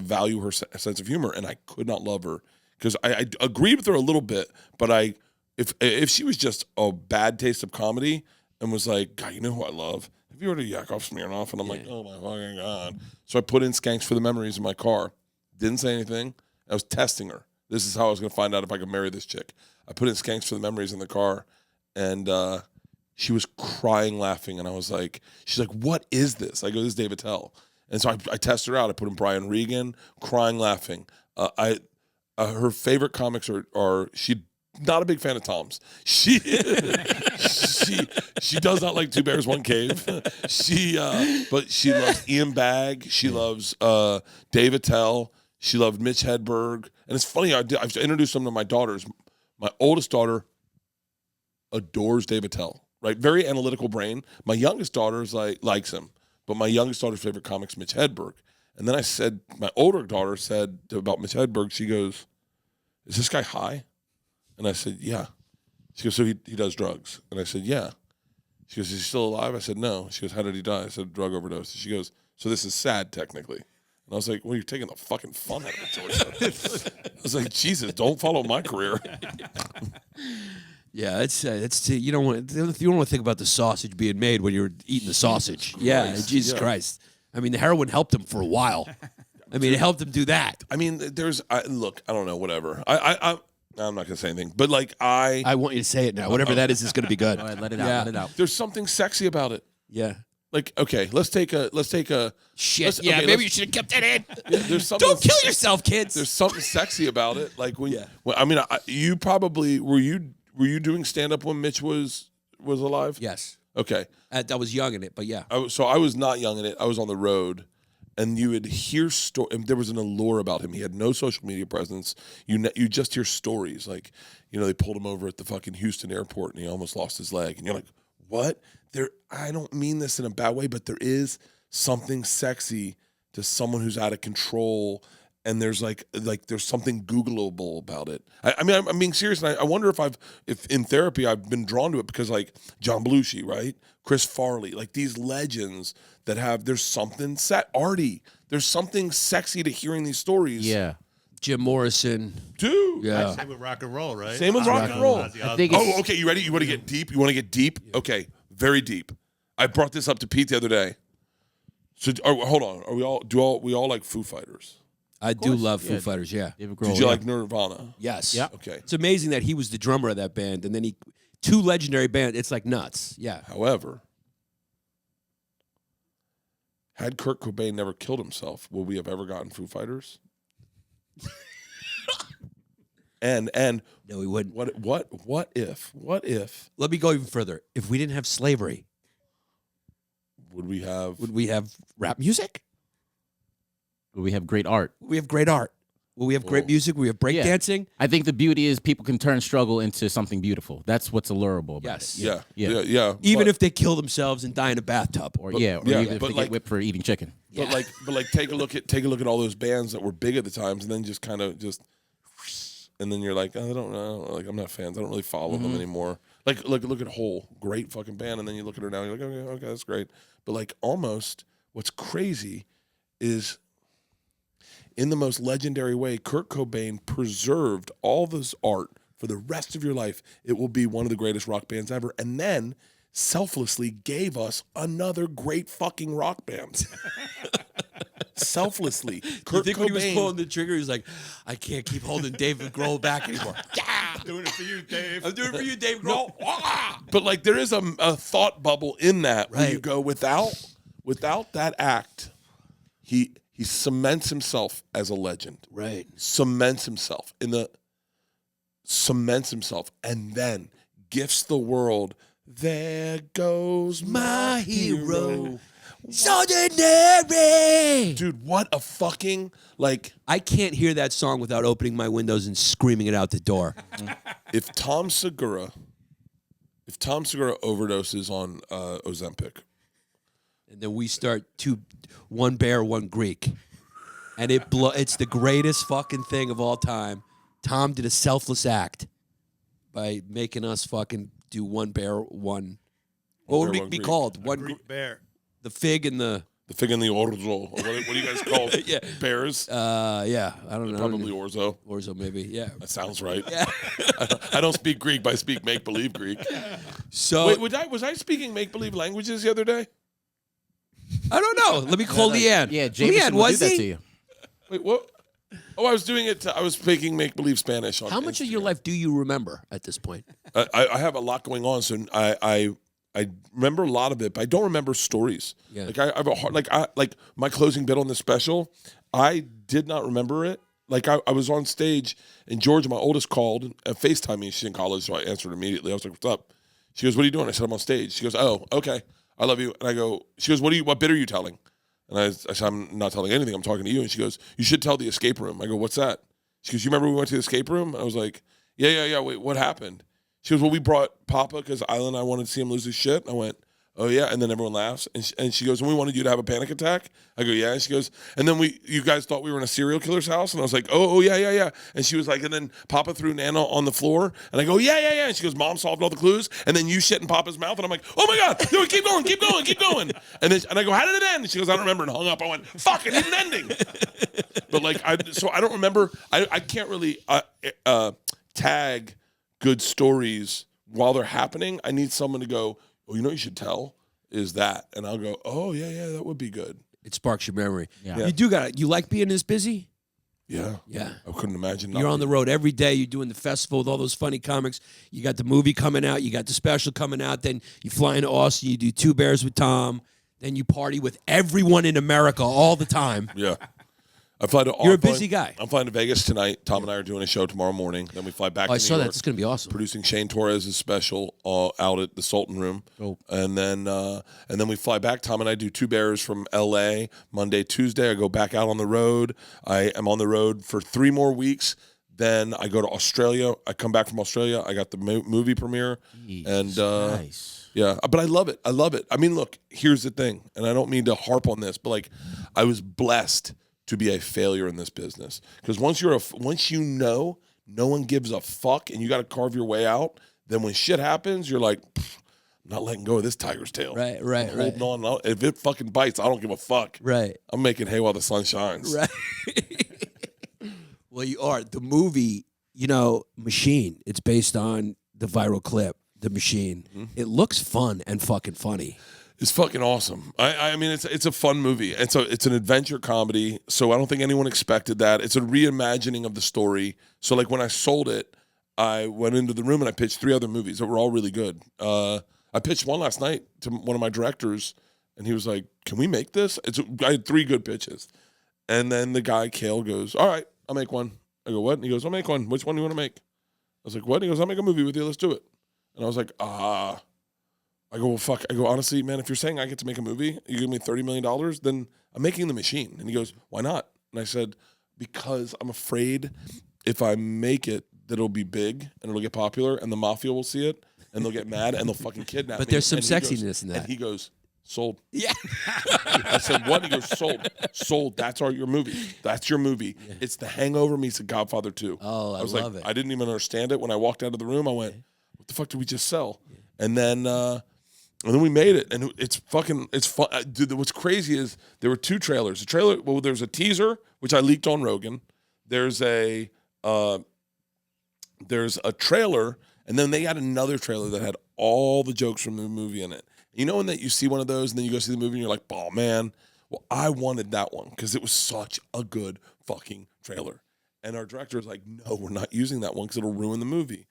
value her sense of humor, and I could not love her because I agreed with her a little bit, but if she was just a bad taste of comedy and was like, God, you know who I love? Have you heard of Yakov Smirnoff? And I'm like, oh my fucking God. So I put in Skanks for the Memories in my car. Didn't say anything. I was testing her. This is how I was going to find out if I could marry this chick. I put in Skanks for the Memories in the car, and she was crying, laughing, and I was like, she's like, what is this? I go, this is David Tell. And so I tested her out. I put in Brian Regan, crying, laughing. Her favorite comics are she not a big fan of Tom's. She does not like Two Bears, One Cave. But she loves Ian Bagg. She loves David Tell. She loved Mitch Hedberg. And it's funny, I've introduced them to my daughters. My oldest daughter adores David Tell. Right, very analytical brain. My youngest daughter likes him, but my youngest daughter's favorite comic's Mitch Hedberg. And then my older daughter said about Mitch Hedberg, she goes, "Is this guy high?" And I said, "Yeah." She goes, "So he does drugs?" And I said, "Yeah." She goes, "Is he still alive?" I said, "No." She goes, "How did he die?" I said, "Drug overdose." She goes, "So this is sad, technically." And I was like, "Well, you're taking the fucking fun out of it, George." I was like, "Jesus, don't follow my career." Yeah, it's you don't want to think about the sausage being made when you're eating the sausage. Jesus Christ. I mean, the heroin helped him for a while. I mean, it helped him do that. I mean, look, I don't know, whatever. I'm not gonna say anything, but like I want you to say it now. Whatever that is going to be good. All right, let it out. Let it out. There's something sexy about it. Yeah. Like, okay, let's take a Shit. Maybe you should have kept that in. There's something. Don't kill yourself, kids. There's something sexy about it. Like you probably were you doing stand up when Mitch was alive? Yes. Okay. I was young in it, but yeah. So I was not young in it. I was on the road, and you would hear and there was an allure about him. He had no social media presence. You just hear stories like, they pulled him over at the fucking Houston airport and he almost lost his leg, and you're like, what? I don't mean this in a bad way, but there is something sexy to someone who's out of control. And there's like there's something Googleable about it. I mean, I'm being serious, and I wonder if in therapy I've been drawn to it because like John Belushi, right, Chris Farley, like these legends that there's something Artie. There's something sexy to hearing these stories. Yeah. Jim Morrison, dude. Yeah. Same with rock and roll, right? Same with rock and roll. I think Oh, okay. You ready? You want to get deep? You want to get deep? Okay, very deep. I brought this up to Pete the other day. So hold on. We all like Foo Fighters? I do love Foo Fighters, yeah. David Grohl, Did you like Nirvana? Yes. Yeah. Okay. It's amazing that he was the drummer of that band, and then two legendary bands. It's like nuts. Yeah. However, had Kurt Cobain never killed himself, would we have ever gotten Foo Fighters? and No, we wouldn't. What if? Let me go even further. If we didn't have slavery, Would we have rap music? We have great art. We have great art. Will we have great music? We have breakdancing. I think the beauty is people can turn struggle into something beautiful. That's what's allurable about Yes. it. Yeah. Even if they kill themselves and die in a bathtub. Or even if but they like- get whipped for eating chicken. But like take a look at all those bands that were big at the times, and then just kind of and then you're like, I don't know, like I'm not fans. I don't really follow them anymore. Like look at Hole, great fucking band, and then you look at her now, and you're like, okay, that's great. But like almost, what's crazy is, in the most legendary way, Kurt Cobain preserved all this art for the rest of your life. It will be one of the greatest rock bands ever, and then selflessly gave us another great fucking rock band. Selflessly. Kurt When he was Cobain. pulling the trigger, he was like, I can't keep holding David Grohl back anymore. Doing it for you, Dave. I'm doing it for you, Dave Grohl. But like there is a thought bubble in that where you Right. go, without that act, he cements himself as a legend. Right. Cements himself, and then gifts the world, there goes my hero. It's ordinary. Dude, what a fucking, like, I can't hear that song without opening my windows and screaming it out the door. if Tom Segura if Tom Segura overdoses on Ozempic, and then we start one bear, one Greek, and it's the greatest fucking thing of all time. Tom did a selfless act by making us fucking do one bear, one. What would it be called? One Greek bear. The fig and the fig and the orzo. What do you guys call it? Yeah. Bears? Yeah, I don't know. Probably orzo. Orzo, maybe. Yeah. That sounds right. Yeah. I don't speak Greek, but I speak make-believe Greek. So wait, was I speaking make-believe languages the other day? I don't know. Let me call Leanne. Yeah, Jameson Leanne, will do was that he? to you. Wait, what? Oh, I was doing it. I was speaking make-believe Spanish on How much of your Instagram. life do you remember at this point? I have a lot going on, so I remember a lot of it, but I don't remember stories. Yeah. Like I have a hard, like my closing bit on this special, I did not remember it. Like I was on stage and Georgia, my oldest, called and FaceTimed me. She's in college, so I answered immediately. I was like, "What's up?" She goes, "What are you doing?" I said, "I'm on stage." She goes, "Oh, okay, I love you." And I go, she goes, "What bit are you telling?" And I said, "I'm not telling anything. I'm talking to you." And she goes, "You should tell the escape room." I go, "What's that?" She goes, "You remember we went to the escape room?" And I was like, Yeah. Wait, what happened? She goes, "Well, we brought Papa because Isla and I wanted to see him lose his shit." And I went, "Oh, yeah." And then everyone laughs. And she goes, "And we wanted you to have a panic attack?" I go, "Yeah." And she goes, "And then you guys thought we were in a serial killer's house?" And I was like, oh, yeah. And she was like, "And then Papa threw Nana on the floor?" And I go, yeah. And she goes, "Mom solved all the clues. And then you shit in Papa's mouth." And I'm like, "Oh, my God. Dude, keep going. And I go, "How did it end?" And she goes, "I don't remember," and hung up. I went, "Fuck, it didn't ending." But like, I don't remember. I can't really tag good stories while they're happening. I need someone to go, "Oh, you know what you should tell is that," and I'll go, "Oh, yeah, that would be good." It sparks your memory. Yeah. You do you like being this busy? Yeah. Yeah. I couldn't imagine. You're on the road every day. You're doing the festival with all those funny comics. You got the movie coming out. You got the special coming out. Then you fly into Austin. You do Two Bears with Tom. Then you party with everyone in America all the time. Yeah. I fly to. You're a busy guy. I'm flying to Vegas tonight. Tom and I are doing a show tomorrow morning. Then we fly back to I New saw York. that. It's going to be awesome. Producing Shane Torres' special out at the Sultan Room. Oh. And then we fly back. Tom and I do Two Bears from L.A. Monday, Tuesday. I go back out on the road. I am on the road for 3 more weeks. Then I go to Australia. I come back from Australia. I got the movie premiere. Jeez, And nice. yeah, but I love it. I mean, look, here's the thing, and I don't mean to harp on this, but like, I was blessed to be a failure in this business, because once you know no one gives a fuck and you got to carve your way out, then when shit happens, you're like, I'm not letting go of this tiger's tail. Right. I'm holding on. If it fucking bites, I don't give a fuck. Right. I'm making hay while the sun shines. Right. Well, you are. The movie, Machine, it's based on the viral clip, The Machine. Mm-hmm. It looks fun and fucking funny. It's fucking awesome. I mean, it's a fun movie. It's an adventure comedy, so I don't think anyone expected that. It's a reimagining of the story. So like when I sold it, I went into the room and I pitched 3 other movies that were all really good. I pitched one last night to one of my directors, and he was like, "Can we make this?" I had 3 good pitches. And then the guy, Kale, goes, "All right, I'll make one." I go, "What?" And he goes, "I'll make one. Which one do you want to make?" I was like, "What?" And he goes, "I'll make a movie with you. Let's do it." And I was like, I go, "Well, fuck." I go, "Honestly, man, if you're saying I get to make a movie, you give me $30 million, then I'm making The Machine." And he goes, "Why not?" And I said, "Because I'm afraid if I make it, that it'll be big and it'll get popular and the mafia will see it and they'll get mad and they'll fucking kidnap me." But there's some And he goes- sexiness in that. And he goes, "Sold." Yeah. I said, "What?" He goes, "Sold. That's your movie. That's your movie. Yeah. It's The Hangover meets The Godfather 2. Oh, I was love like, it. I didn't even understand it. When I walked out of the room, I went, "What the fuck did we just sell?" And then we made it, and it's fun. Dude, what's crazy is there were 2 trailers. There's a teaser, which I leaked on Rogan. There's a trailer, and then they had another trailer that had all the jokes from the movie in it. You know, when that you see one of those, and then you go see the movie, and you're like, "Oh man!" Well, I wanted that one because it was such a good fucking trailer. And our director was like, "No, we're not using that one because it'll ruin the movie."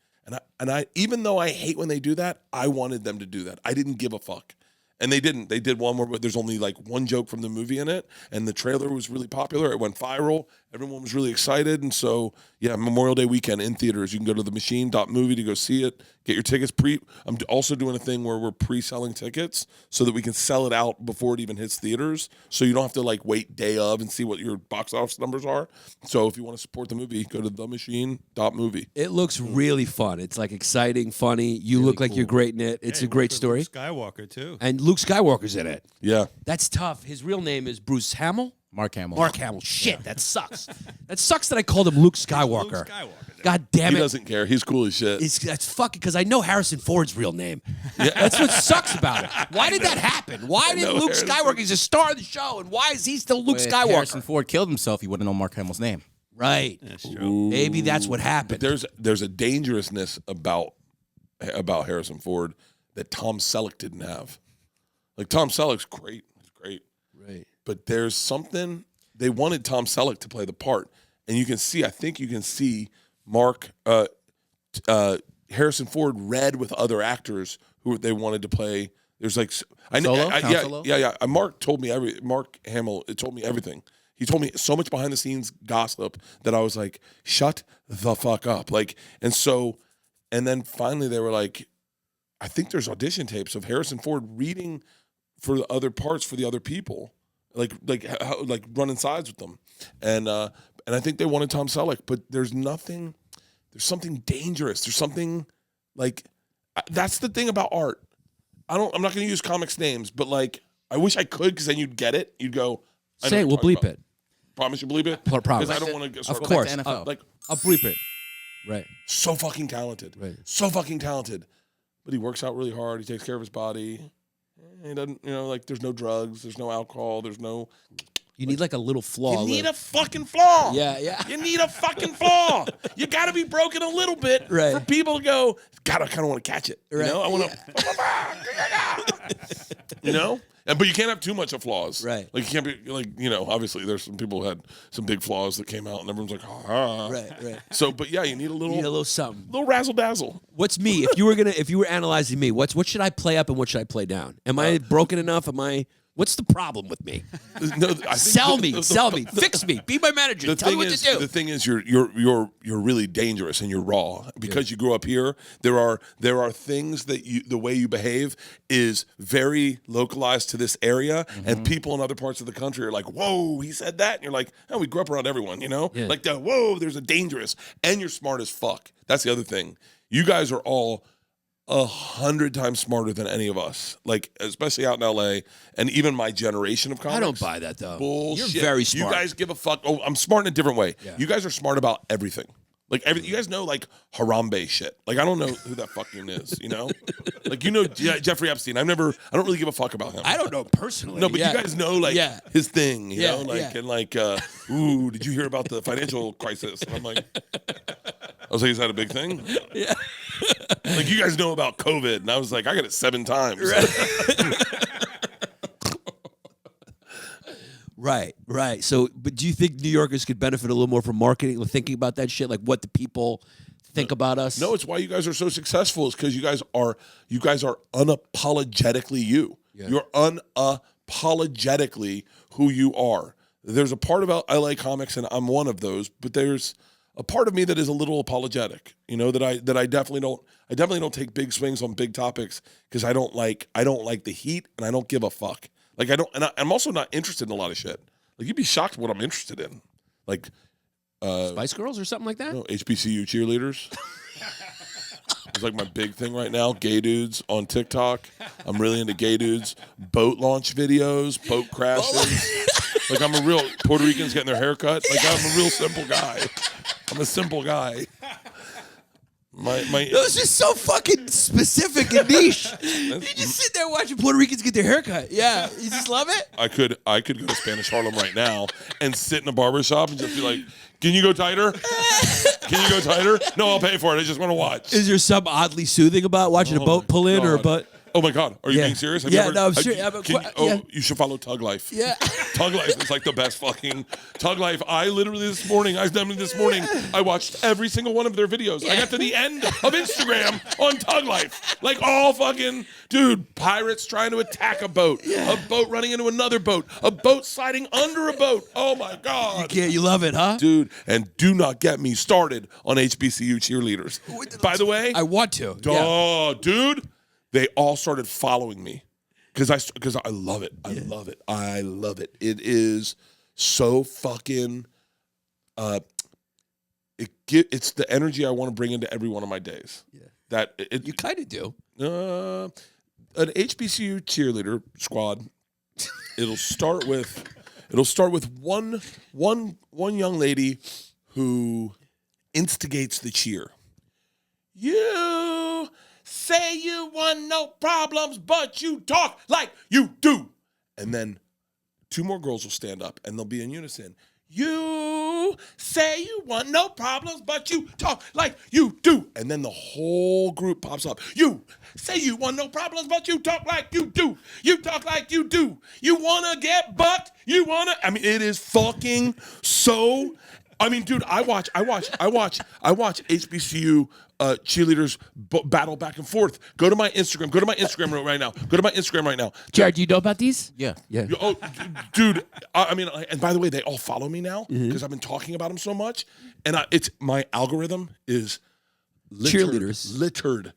And I, even though I hate when they do that, I wanted them to do that. I didn't give a fuck. And they didn't. They did one where there's only like one joke from the movie in it, and the trailer was really popular. It went viral. everyone was really excited. And so, yeah, Memorial Day weekend in theaters. You can go to themachine.movie to go see it. Get your tickets I'm also doing a thing where we're pre-selling tickets so that we can sell it out before it even hits theaters. So you don't have to like wait day of and see what your box office numbers are. So if you want to support the movie, go to themachine.movie. It looks really fun. It's like exciting, funny. You look like you're great in it. It's a great story. Luke Skywalker too. And Luke Skywalker's in it. Yeah. That's tough. His real name is Bruce Hamill. Mark Hamill. Mark Hamill. Shit, that sucks. That sucks that I called him Luke Skywalker. Luke Skywalker. God damn He it. doesn't care. He's cool as shit. That's fucking because I know Harrison Ford's real name. That's what sucks about it. Why did that happen? Why did Luke Skywalker? He's a star of the show, and why is he still Luke If Skywalker? Harrison Ford killed himself, he wouldn't know Mark Hamill's name. Right. That's true. Maybe that's what happened. There's a dangerousness about Harrison Ford that Tom Selleck didn't have. Like Tom Selleck's great. He's great. Right. But there's something they wanted Tom Selleck to play the part. And you can see, I think you can see Harrison Ford read with other actors who they wanted to play. There's like Solo? Yeah. Mark Hamill, it told me everything. He told me so much behind the scenes gossip that I was like, shut the fuck up. Like, and then finally they were like, I think there's audition tapes of Harrison Ford reading for the other parts for the other people, like running sides with them, and I think they wanted Tom Selleck, but there's something dangerous. There's something like that's the thing about art. I'm not going to use comics names, but like I wish I could because then you'd get it. You'd go. Say it. We'll bleep it. Promise you bleep it. Promise. Because I don't want to get Of started. course. Like the NFL. Like I'll bleep it. Right. so fucking talented. Right. So fucking talented. But he works out really hard. He takes care of his body. He doesn't, like there's no drugs, there's no alcohol, there's no. You need like a little flaw. You need a fucking flaw. Yeah. You need a fucking flaw. You got to be broken a little bit Right. for people to go, God, I kind of want to catch it. Right. You know, I want to, but you can't have too much of flaws. Right. Like you can't be like, obviously there's some people who had some big flaws that came out and everyone's like, ah. Right. So, but yeah, you need a little something. little razzle dazzle. What's me? If you were analyzing me, what should I play up and what should I play down? Am I broken enough? What's the problem with me? No, I think Sell me, fix me, be my manager. Tell me what to do. The thing is, you're really dangerous and you're raw because you grew up here. There are things that the way you behave is very localized to this area, and people in other parts of the country are like, "Whoa, he said that," and you're like, "Oh, we grew up around everyone, Yeah. like the whoa." There's a dangerous, and you're smart as fuck. That's the other thing. You guys are all 100 times smarter than any of us, like especially out in LA, and even my generation of comics. I don't buy that though. Bullshit. You're very smart. You guys give a fuck. Oh, I'm smart in a different way. Yeah. You guys are smart about everything. Like you guys know like Harambe shit. Like I don't know who that fucking is. Like Jeffrey Epstein. I don't really give a fuck about him. I don't know personally. No, but you guys know like his thing. You know, like yeah. and like, ooh, did you hear about the financial crisis? And I'm like, I was like, is that a big thing? Yeah. Like you guys know about COVID, and I was like, I got it 7 times. Right. So, but do you think New Yorkers could benefit a little more from marketing or thinking about that shit? Like what the people think about us? No, it's why you guys are so successful. Is because you guys are unapologetically you. Yeah. You're unapologetically who you are. There's a part about LA comics, and I'm one of those. But there's a part of me that is a little apologetic. That I definitely don't take big swings on big topics because I don't like the heat, and I don't give a fuck. Like I'm also not interested in a lot of shit. Like you'd be shocked what I'm interested in. Like Spice Girls or something like that? HBCU cheerleaders. It's like my big thing right now. Gay dudes on TikTok. I'm really into gay dudes. Boat launch videos, boat crashes. Like I'm a real Puerto Ricans getting their hair cut. Like I'm a real simple guy. I'm a simple guy. Those are so fucking specific and niche. You just sit there watching Puerto Ricans get their haircut. Yeah, you just love it. I could go to Spanish Harlem right now and sit in a barbershop and just be like, "Can you go tighter? Can you go tighter? No, I'll pay for it. I just want to watch." Is there something oddly soothing about watching a boat pull in or a butt? Oh my God, are you Yeah. being serious? Have Yeah, you ever, no, I'm have serious. you- Yeah. You should follow Tug Life. Yeah. Tug Life is like the best fucking Tug Life. I literally this morning, I watched every single one of their videos. I got to the end of Instagram on Tug Life. Like all fucking, dude, pirates trying to attack a boat running into another boat, a boat sliding under a boat. Oh my God. You love it, huh? Dude, and do not get me started on HBCU cheerleaders. By the way, I want to. Yeah. oh, dude, they all started following me because I love it. I love it. I love it. It is so fucking. It's the energy I want to bring into every one of my days. Yeah, You kind of do. An HBCU cheerleader squad. It'll start with one young lady who instigates the cheer. You say you want no problems, but you talk like you do. And then two more girls will stand up and they'll be in unison. You say you want no problems, but you talk like you do. And then the whole group pops up. You say you want no problems, but you talk like you do. You talk like you do. You want to get bucked? I mean, it is fucking so. I mean, dude, I watch HBCU cheerleaders battle back and forth. Go to my Instagram right now. Jared, do you know about these? Yeah. Oh, dude. I mean, and by the way, they all follow me now because I've been talking about them so much. And it's my algorithm is Cheerleaders. littered.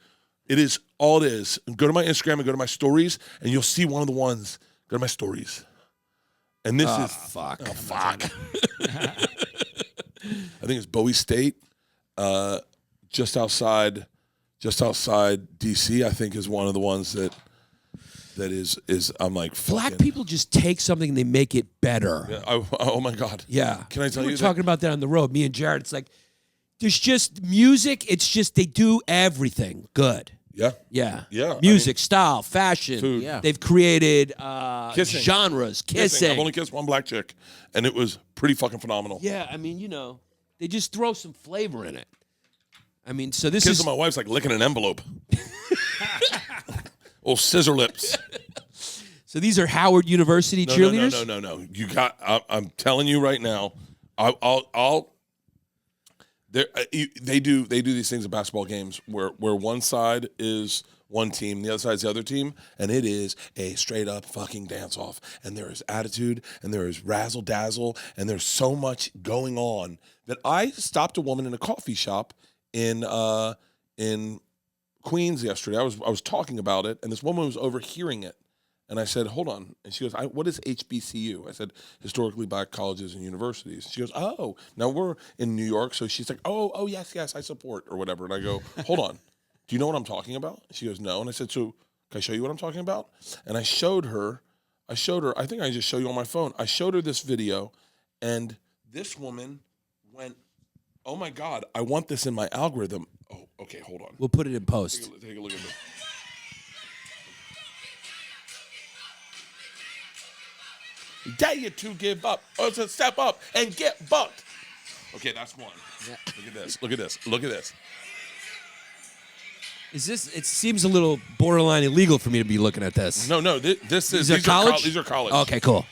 It is all it is. Go to my Instagram and go to my stories, and you'll see one of the ones. Go to my stories. And this is fuck. Oh, fuck. I think it's Bowie State, just outside DC. I think is one of the ones that is. I'm like Black fucking, people just take something and they make it better. Yeah, oh my God. Yeah. Can I tell we you were that? talking about that on the road. Me and Jared. It's like there's just music. It's just they do everything good. Yeah. Yeah. Yeah, I Music, style, fashion. Food. Yeah. They've created Kissing. genres. Kissing. I've only kissed one black chick, and it was pretty fucking phenomenal. Yeah. I mean, they just throw some flavor in it. I mean, so this Kissing is my wife's like licking an envelope. Oh, scissor lips. so these are Howard University cheerleaders. No. You got. I'm telling you right now. I'll. They do these things at basketball games where one side is one team, the other side is the other team, and it is a straight up fucking dance off. And there is attitude, and there is razzle dazzle, and there's so much going on that I stopped a woman in a coffee shop in Queens yesterday. I was talking about it, and this woman was overhearing it. And I said, hold on. And she goes, what is HBCU? I said, historically black colleges and universities. She goes, oh, now we're in New York. So she's like, oh, yes, I support or whatever. And I go, hold on. Do you know what I'm talking about? She goes, no. And I said, so can I show you what I'm talking about? And I showed her, I think I just show you on my phone. I showed her this video, and this woman went, oh my God, I want this in my algorithm. Oh, okay, hold on. We'll put it in post. Take a look at this. Dare you to give up or to step up and get bucked. Okay, that's one. Yeah. Look at this. Is this? It seems a little borderline illegal for me to be looking at this. No, this is These are college. These are college. Okay, cool.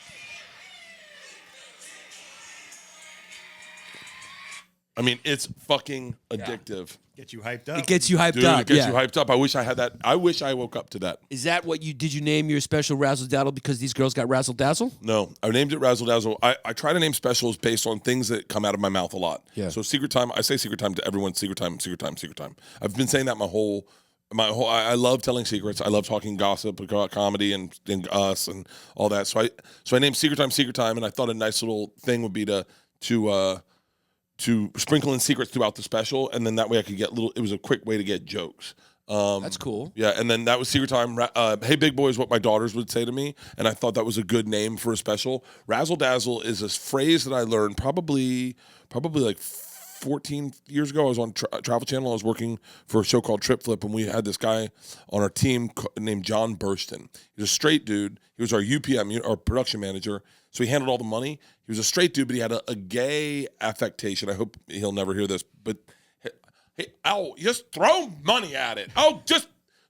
I mean, it's fucking addictive. Get you hyped up. It gets you hyped Dude, up. it gets yeah. you hyped up. I wish I had that. I wish I woke up to that. Is that what did you name your special Razzle Dazzle because these girls got Razzle Dazzle? No, I named it Razzle Dazzle. I try to name specials based on things that come out of my mouth a lot. Yeah. So secret time, I say secret time to everyone. Secret time. I've been saying that my whole. I love telling secrets. I love talking gossip about comedy and us and all that. So I named secret time, and I thought a nice little thing would be to sprinkle in secrets throughout the special, and then that way I could get it was a quick way to get jokes. That's cool. Yeah, and then that was secret time. Hey, big boy is what my daughters would say to me, and I thought that was a good name for a special. Razzle Dazzle is a phrase that I learned probably like 14 years ago. I was on Travel Channel. I was working for a show called Trip Flip, and we had this guy on our team named John Burston. He was a straight dude. He was our UPM, our production manager. So he handled all the money. He was a straight dude, but he had a gay affectation. I hope he'll never hear this, but hey, just throw money at it.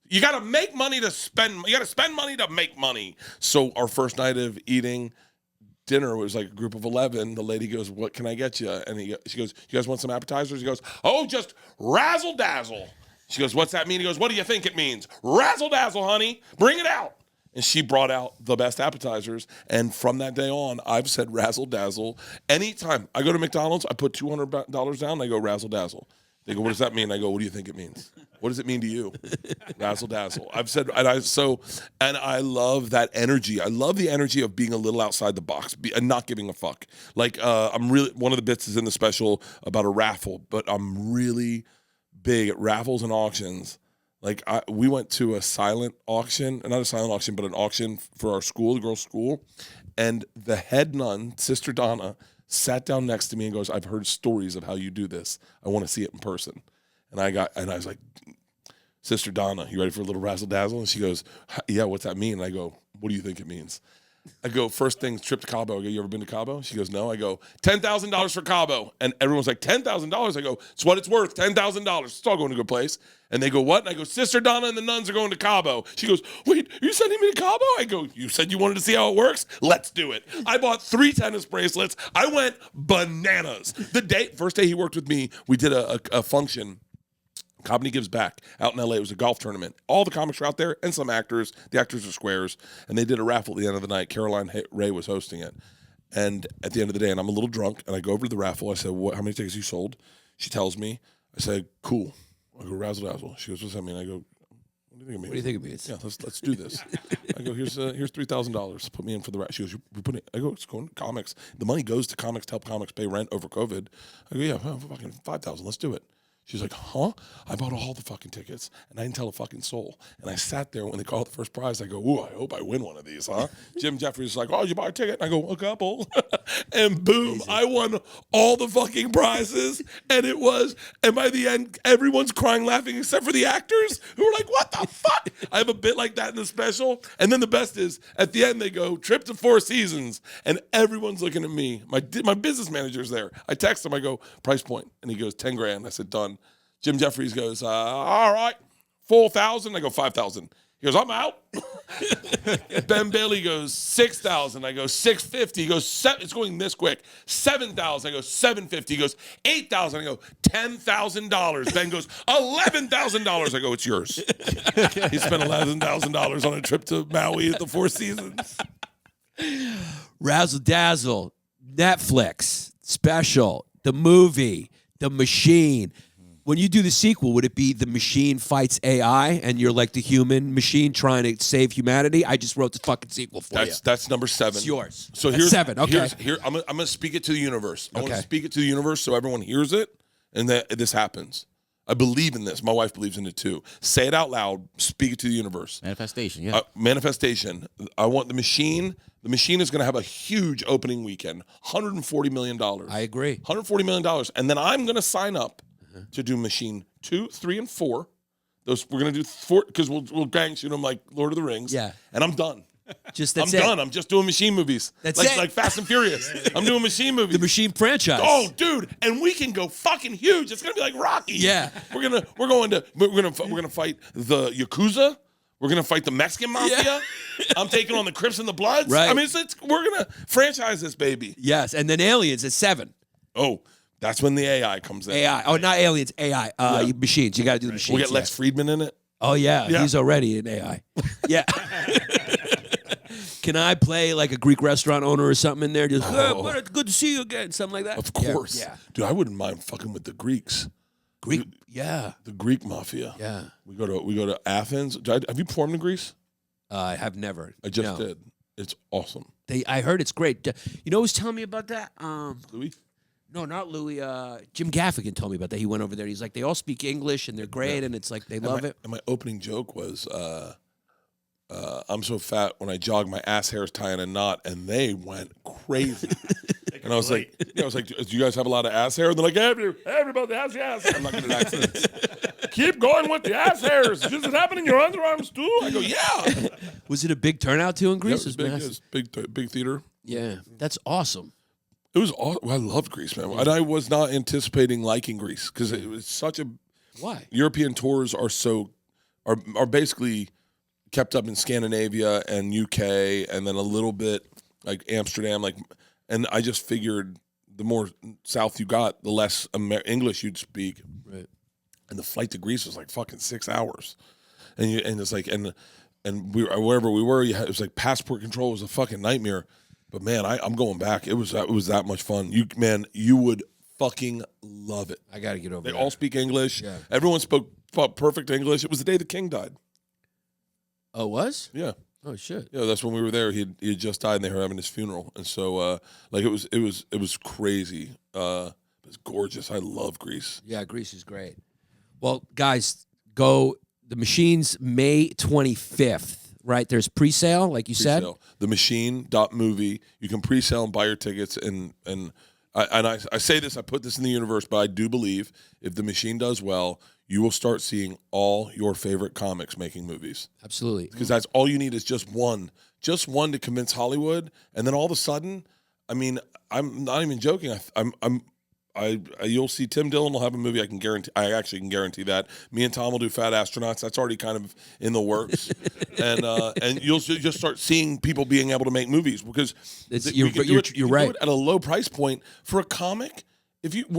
You got to make money to spend. You got to spend money to make money. So our first night of eating dinner was like a group of 11. The lady goes, "What can I get you?" And she goes, "You guys want some appetizers?" He goes, "Oh, just Razzle Dazzle." She goes, "What's that mean?" He goes, "What do you think it means?" "Razzle Dazzle, honey. Bring it out." And she brought out the best appetizers. And from that day on, I've said Razzle Dazzle. Anytime I go to McDonald's, I put $200 down and I go Razzle Dazzle. They go, "What does that mean?" I go, "What do you think it means?" "What does it mean to you?" Razzle Dazzle. I've said, and I love that energy. I love the energy of being a little outside the box and not giving a fuck. Like, I'm really, one of the bits is in the special about a raffle, but I'm really big at raffles and auctions. Like, we went to a silent auction, not a silent auction, but an auction for our school, the girls' school. And the head nun, Sister Donna, sat down next to me and goes, "I've heard stories of how you do this. I want to see it in person." And I was like, "Sister Donna, you ready for a little razzle dazzle?" And she goes, "Yeah, what's that mean?" And I go, "What do you think it means?" I go, "First thing, trip to Cabo." I go, "You ever been to Cabo?" She goes, "No." I go, $10,000 for Cabo. And everyone's like, $10,000? I go, "It's what it's worth, $10,000. It's all going to a good place." And they go, "What?" And I go, "Sister Donna and the nuns are going to Cabo." She goes, "Wait, are you sending me to Cabo?" I go, "You said you wanted to see how it works? Let's do it." I bought 3 tennis bracelets. I went bananas. First day he worked with me, we did a function. Comedy Gives Back out in LA. It was a golf tournament. All the comics were out there and some actors. The actors are squares. And they did a raffle at the end of the night. Caroline Ray was hosting it. And at the end of the day, and I'm a little drunk, and I go over to the raffle. I said, "How many tickets you sold?" She tells me. I said, "Cool." I go, "Razzle Dazzle." She goes, "What's that mean?" I go, "What do you think it means?" What do you think it means? Yeah, let's do this. I go, here's $3,000. Put me in for the raffle. She goes, "You put it." I go, "It's going to comics. The money goes to comics to help comics pay rent over COVID." I go, "Yeah, fucking 5,000. Let's do it." She's like, "Huh?" I bought all the fucking tickets, and I didn't tell a fucking soul. And I sat there when they called the first prize. I go, "Ooh, I hope I win one of these, huh?" Jim Jeffries is like, "Oh, you buy a ticket?" And I go, "A couple." And boom, I won all the fucking prizes. And by the end, everyone's crying, laughing, except for the actors who are like, "What the fuck?" I have a bit like that in the special. And then the best is, at the end, they go, "Trip to 4 Seasons." And everyone's looking at me. My business manager's there. I text him. I go, "Price point." And he goes, 10 grand. I said, "Done." Jim Jeffries goes, "All right, 4,000." I go, 5,000. He goes, "I'm out." Ben Bailey goes, 6,000. I go, 650. He goes, it's going this quick. 7,000. I go, 750. He goes, 8,000. I go, $10,000. Ben goes, $11,000. I go, "It's yours." He spent $11,000 on a trip to Maui at the 4 Seasons. Razzle Dazzle, Netflix, special, the movie, The Machine. When you do the sequel, would it be The Machine Fights AI and you're like the human machine trying to save humanity? I just wrote the fucking sequel for you. That's number 7. It's yours. So That's here's 7. Okay. I'm gonna speak it to the universe. I want to Okay. speak it to the universe so everyone hears it and that this happens. I believe in this. My wife believes in it too. Say it out loud. Speak it to the universe. Manifestation, yeah. Manifestation. I want the machine. The machine is going to have a huge opening weekend. $140 million. I agree. $140 million. And then I'm going to sign up to do machine 2, 3, and 4. Those we're going to do 4 because we'll gang shoot them like Lord of the Rings. Yeah. And I'm done. That's I'm it. done. I'm just doing machine movies. That's like, it. Like Fast and Furious. I'm doing machine movies. The Machine franchise. Oh, dude, and we can go fucking huge. It's gonna be like Rocky. Yeah. We're gonna fight the Yakuza. We're gonna fight the Mexican mafia. Yeah. I'm taking on the Crips and the Bloods. Right. I mean, we're gonna franchise this baby. Yes, and then Aliens at 7. Oh, that's when the AI comes in. AI. Oh, not Aliens. AI. Machines. You got to do the machines. We get Lex Friedman in it. Oh yeah, Yeah. he's already in AI. Yeah. Can I play like a Greek restaurant owner or something in there? Just good to see you again, something like that. Of course. Yeah. Dude, I wouldn't mind fucking with the Greeks. Greek. Yeah. The Greek mafia. Yeah. We go to Athens. Have you performed in Greece? I have never. I just No. did. It's awesome. I heard it's great. You know who's telling me about that? Louis? No, not Louis. Jim Gaffigan told me about that. He went over there. He's like, they all speak English and they're great, and it's like they love it. And my opening joke was, I'm so fat when I jog, my ass hair is tying a knot, and they went crazy. And I was like, do you guys have a lot of ass hair? And they're like, everybody has ass. I'm not good at accents. Keep going with the ass hairs. Does it happen in your underarms too? I go, yeah. Was it a big turnout too in Greece? Yeah, it was big theater. Yeah, that's awesome. It was awesome. I loved Greece, man. And I was not anticipating liking Greece because it was such a. Why? European tours are are basically kept up in Scandinavia and UK, and then a little bit like Amsterdam. And I just figured the more south you got, the less English you'd speak. Right. And the flight to Greece was like fucking 6 hours, and it's like and wherever we were, it was like passport control was a fucking nightmare. But man, I'm going back. It was that much fun. You would fucking love it. I got to get over They there. all speak English. Yeah. Everyone spoke perfect English. It was the day the king died. Oh, it was? Yeah. Oh, shit. Yeah, that's when we were there. He had just died, and they were having his funeral, and so it was crazy. It was gorgeous. I love Greece. Yeah, Greece is great. Well, guys, go. The Machine's May 25th, right? There's pre-sale, like you said. Pre-sale. TheMachine.movie. You can pre-sale and buy your tickets, and I say this, I put this in the universe, but I do believe if The Machine does well, you will start seeing all your favorite comics making movies. Absolutely. Because that's all you need is just one to convince Hollywood, and then all of a sudden, I mean, I'm not even joking. You'll see Tim Dillon will have a movie. I actually can guarantee that. Me and Tom will do Fat Astronauts. That's already kind of in the works, and you'll just start seeing people being able to make movies because you're right. do it at a low price point for a comic.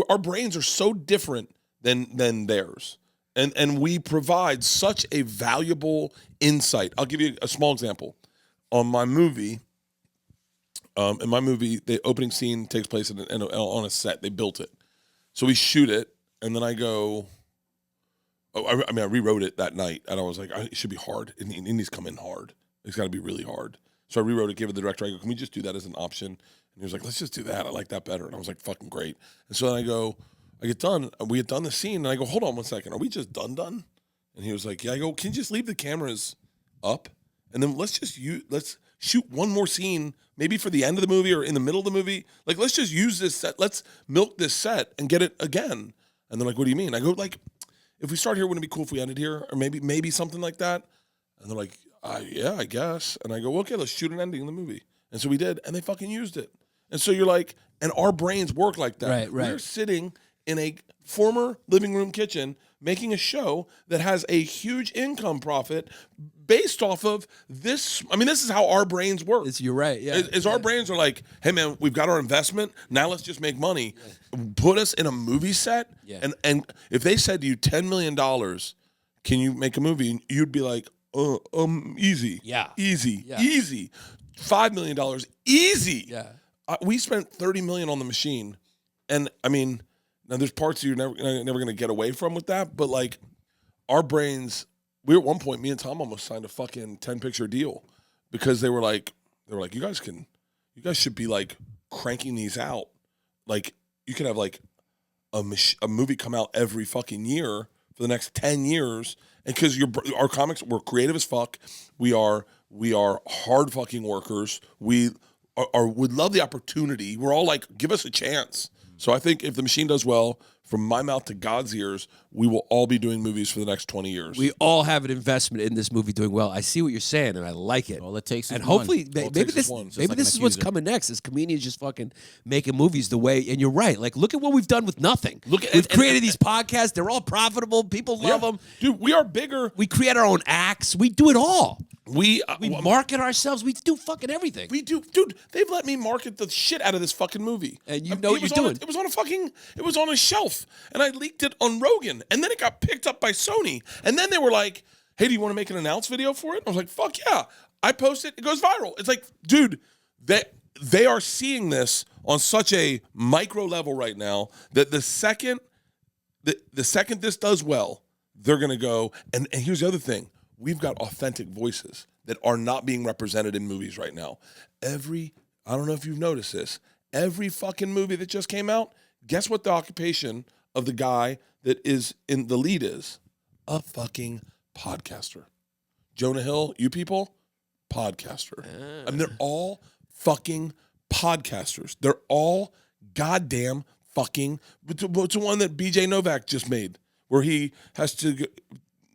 Our brains are so different than theirs, and we provide such a valuable insight. I'll give you a small example. On my movie. In my movie, the opening scene takes place on a set. They built it. So we shoot it, and then I go, I rewrote it that night, and I was like, it should be hard. It needs to come in hard. It's got to be really hard. So I rewrote it, gave it to the director. I go, can we just do that as an option? And he was like, let's just do that. I like that better. And I was like, fucking great. And so then I get done. We had done the scene, and I go, hold on one second. Are we just done? And he was like, yeah. I go, can you just leave the cameras up? And then let's shoot one more scene, maybe for the end of the movie or in the middle of the movie. Like, let's just use this set. Let's milk this set and get it again. And they're like, what do you mean? I go, like, if we start here, wouldn't it be cool if we ended here? Or maybe something like that. And they're like, yeah, I guess. And I go, well, okay, let's shoot an ending in the movie. And so we did, and they fucking used it. And so you're like, and our brains work like that. Right. We're sitting in a former living room kitchen making a show that has a huge income profit based off of this. I mean, this is how our brains work. You're right. Yeah. Our brains are like, hey man, we've got our investment. Now let's just make money. Yeah. Put us in a movie set. Yeah. And if they said to you $10 million, can you make a movie? You'd be like, easy. Yeah. Easy. Yeah. Easy. $5 million. Easy. Yeah. We spent $30 million on The Machine. And I mean, now there's parts you're never going to get away from with that, but like our brains, we at one point, me and Tom almost signed a fucking 10-picture deal because they were like, you guys should be like cranking these out. Like you could have like a movie come out every fucking year for the next 10 years. And because our comics, we're creative as fuck. We are hard fucking workers. We would love the opportunity. We're all like, give us a chance. So I think if The Machine does well, from my mouth to God's ears, we will all be doing movies for the next 20 years. We all have an investment in this movie doing well. I see what you're saying, and I like it. All it takes is and one. hopefully, maybe this is what's coming next. Is comedians just fucking making movies the way? And you're right. Like, look at what we've done with nothing. We've created these podcasts. They're all profitable. People love them. Dude, we are bigger. We create our own acts. We do it all. We market ourselves. We do fucking everything. We do, dude. They've let me market the shit out of this fucking movie, and you know what you're doing. It was on a shelf, and I leaked it on Rogan, and then it got picked up by Sony, and then they were like, "Hey, do you want to make an announce video for it?" I was like, "Fuck yeah!" I post it. It goes viral. It's like, dude, they are seeing this on such a micro level right now that the second this does well, they're gonna go. And here's the other thing. We've got authentic voices that are not being represented in movies right now. I don't know if you've noticed this, every fucking movie that just came out, guess what the occupation of the guy that is in the lead is? A fucking podcaster. Jonah Hill, you people, podcaster. I mean, they're all fucking podcasters. They're all goddamn fucking, it's the one that BJ Novak just made, where he has to,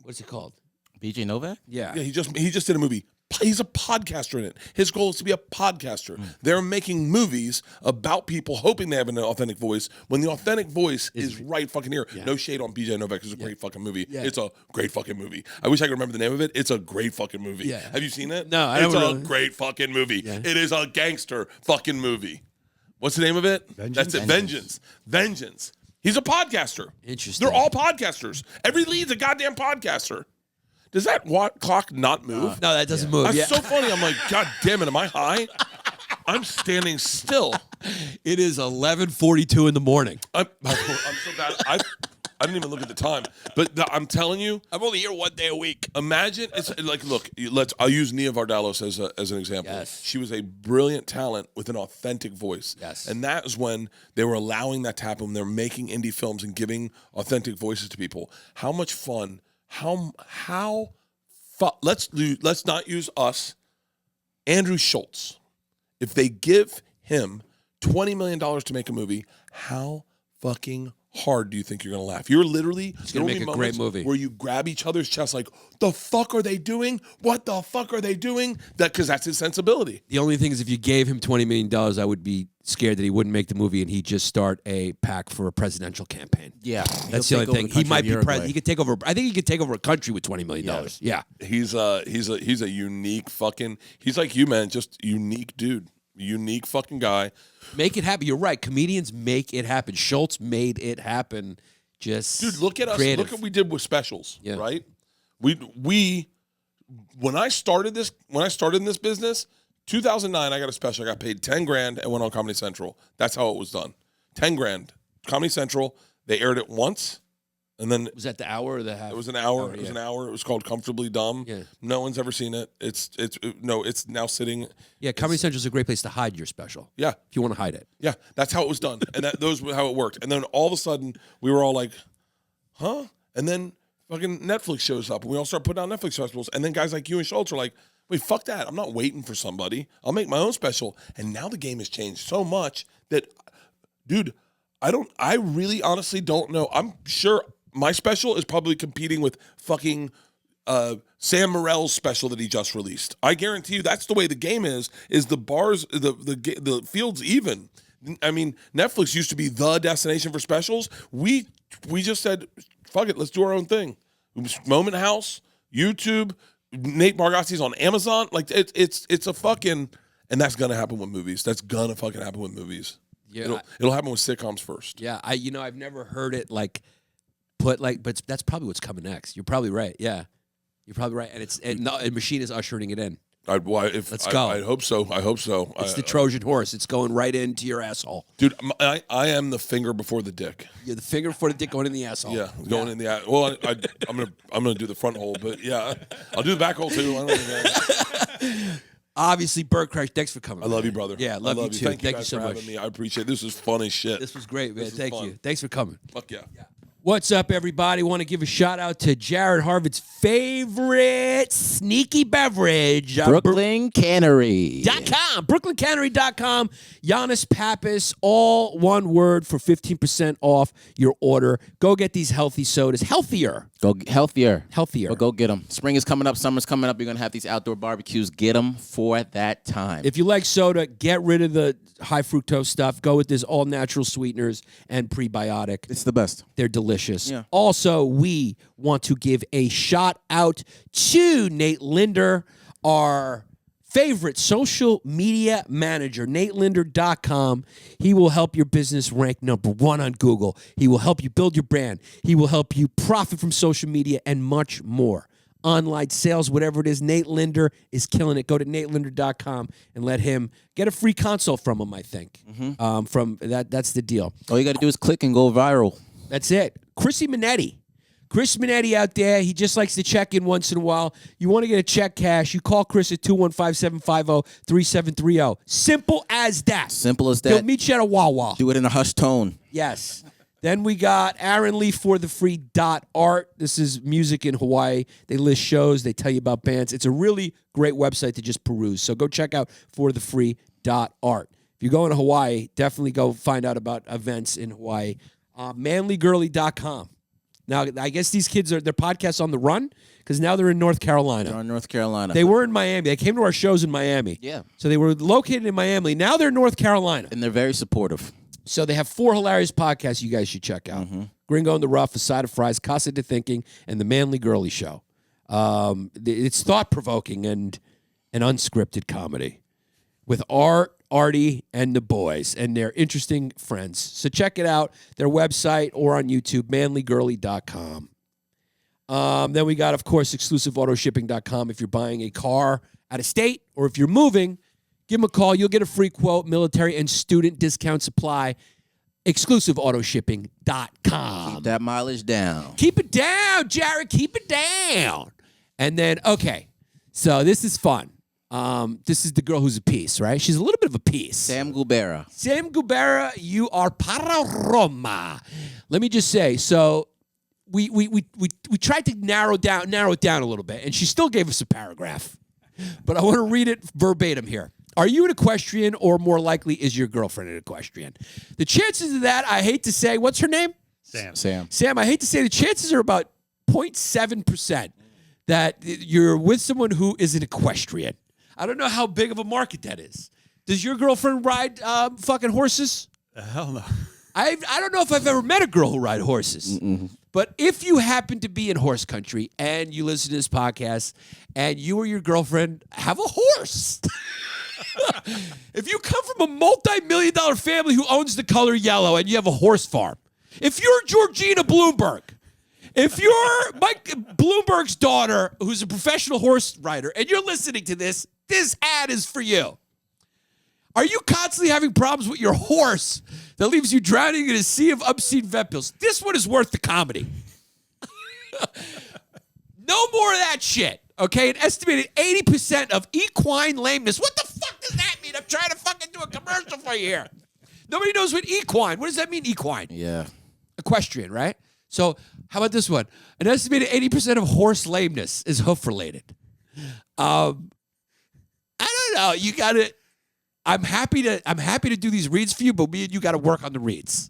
what's it called? BJ Novak? Yeah. Yeah, he just did a movie, He's a podcaster in it. His goal is to be a podcaster. They're making movies about people hoping they have an authentic voice when the authentic voice is right fucking here. Yeah. No shade on BJ Novak. It's a great fucking movie. Yeah. It's a great fucking movie. I wish I could remember the name of it. It's a great fucking movie. Yeah. Have you seen it? No, I don't. It's a great fucking movie. Yeah. It is a gangster fucking movie. What's the name of it? Vengeance. That's it. Vengeance. He's a podcaster. Interesting. They're all podcasters. Every lead's a goddamn podcaster. Does that clock not move? No, that doesn't move. That's so funny. I'm like, God damn it, am I high? I'm standing still. It is 11:42 in the morning. I'm so bad. I didn't even look at the time. But I'm telling you. I'm only here one day a week. Imagine, it's like, look, I'll use Nia Vardalos as an example. Yes. She was a brilliant talent with an authentic voice. Yes. And that is when they were allowing that to happen. They're making indie films and giving authentic voices to people. How much fun. Let's not use us. Andrew Schultz. If they give him $20 million to make a movie, how fucking hard do you think you're gonna laugh? You're literally gonna make a great movie where you grab each other's chest like, the fuck are they doing? What the fuck are they doing? Because that's his sensibility. The only thing is, if you gave him $20 million, I would be scared that he wouldn't make the movie and he'd just start a PAC for a presidential campaign. Yeah, that's the only thing. He might be president. He could take over. I think he could take over a country with $20 million. Yeah. He's a unique fucking. He's like you, man. Just unique dude. Unique fucking guy. Make it happen. You're right. Comedians make it happen. Schultz made it happen. Just dude, look at creative. us. Look what we did with specials. Yeah. Right. We when I started in this business, 2009, I got a special. I got paid $10,000 and went on Comedy Central. That's how it was done. $10,000. Comedy Central. They aired it once. And then was that the hour or the half? It was an hour. It was an hour. It was called Comfortably Dumb. Yeah. No one's ever seen it. It's now sitting. Yeah, Comedy Central is a great place to hide your special. Yeah, if you want to hide it. Yeah, that's how it was done, and those were how it worked. And then all of a sudden, we were all like, "Huh?" And then fucking Netflix shows up, and we all start putting out Netflix festivals. And then guys like you and Schultz are like, "Wait, fuck that! I'm not waiting for somebody. I'll make my own special." And now the game has changed so much that, dude, I really honestly don't know. I'm sure. My special is probably competing with fucking Sam Morrill's special that he just released. I guarantee you that's the way the game is the bars, the field's even. I mean, Netflix used to be the destination for specials. We just said, fuck it, let's do our own thing. Moment House, YouTube, Nate Bargatze's on Amazon. Like, it's a fucking, and that's going to happen with movies. That's going to fucking happen with movies. Yeah. It'll happen with sitcoms first. Yeah, I've never heard it but that's probably what's coming next. You're probably right. Yeah, you're probably right. And Machine is ushering it in. Let's go. I hope so. It's the Trojan horse. It's going right into your asshole, dude. I am the finger before the dick. You're the finger before the dick going in the asshole. Yeah, going in the asshole. Well, I'm gonna do the front hole, but yeah, I'll do the back hole too. I don't know. Obviously, Bert Kreischer, thanks for coming. I love you, brother. Yeah, I love you too. Thank you so for much. having me. I appreciate it. This was fun as shit. This was great, man. Thank you. Thanks for coming. Fuck yeah. What's up, everybody? Want to give a shout out to Jared Harvard's favorite sneaky beverage, Brooklyn Cannery. BrooklynCannery.com. Yannis Pappas, all one word for 15% off your order. Go get these healthy sodas. Healthier. Healthier. But go get them. Spring is coming up. Summer's coming up. You're going to have these outdoor barbecues. Get them for that time. If you like soda, get rid of the high fructose stuff. Go with this all-natural sweeteners and prebiotic. It's the best. They're delicious. Yeah. Also, we want to give a shout out to Nate Linder, our favorite social media manager, NateLinder.com. He will help your business rank #1 on Google. He will help you build your brand. He will help you profit from social media and much more. Online sales, whatever it is, Nate Linder is killing it. Go to NateLinder.com and let him get a free consult from him, I think. From that's the deal. All you got to do is click and go viral. That's it. Chris Minetti out there, he just likes to check in once in a while. You want to get a check cash, you call Chris at 215-750-3730. Simple as that. Simple as that. He'll meet you at a Wawa. Do it in a hushed tone. Yes. Then we got Aaron Lee for the free.art. This is music in Hawaii. They list shows. They tell you about bands. It's a really great website to just peruse. So go check out for the free.art. If you're going to Hawaii, definitely go find out about events in Hawaii. Manlygirly.com. Now, I guess these kids their podcasts on the run because now they're in North Carolina. They're in North Carolina. They were in Miami. They came to our shows in Miami. Yeah. So they were located in Miami. Now they're in North Carolina. And they're very supportive. So they have 4 hilarious podcasts you guys should check out. Gringo and the Rough, A Side of Fries, Casa de Thinking, and The Manly Girly Show. It's thought-provoking and an unscripted comedy with Art, Artie, and the boys, and they're interesting friends. So check it out, their website or on YouTube, manlygirly.com. Then we got, of course, exclusiveautoshipping.com. If you're buying a car out of state or if you're moving, give them a call. You'll get a free quote, military and student discount supply. Exclusiveautoshipping.com. Keep that mileage down. Keep it down, Jared. Keep it down. And then, okay, so this is fun. This is the girl who's a piece, right? She's a little bit of a piece. Sam Gubera. Sam Gubera, you are para Roma. Let me just say, so we tried to narrow it down a little bit, and she still gave us a paragraph. But I want to read it verbatim here. Are you an equestrian, or more likely, is your girlfriend an equestrian? The chances of that, I hate to say, what's her name? Sam. Sam, I hate to say the chances are about 0.7% that you're with someone who is an equestrian. I don't know how big of a market that is. Does your girlfriend ride fucking horses? Hell no. I don't know if I've ever met a girl who ride horses. But if you happen to be in horse country and you listen to this podcast and you or your girlfriend have a horse, if you come from a multi-million-dollar family who owns the color yellow and you have a horse farm, if you're Georgina Bloomberg, if you're Mike Bloomberg's daughter who's a professional horse rider and you're listening to this, this ad is for you. Are you constantly having problems with your horse that leaves you drowning in a sea of obscene vet bills? This one is worth the comedy. No more of that shit, okay? An estimated 80% of equine lameness. What the fuck does that mean? I'm trying to fucking do a commercial for you here. Nobody knows what equine. What does that mean, equine? Yeah. Equestrian, right? So how about this one? An estimated 80% of horse lameness is hoof-related. I don't know. You got to... I'm happy to do these reads for you, but me and you got to work on the reads.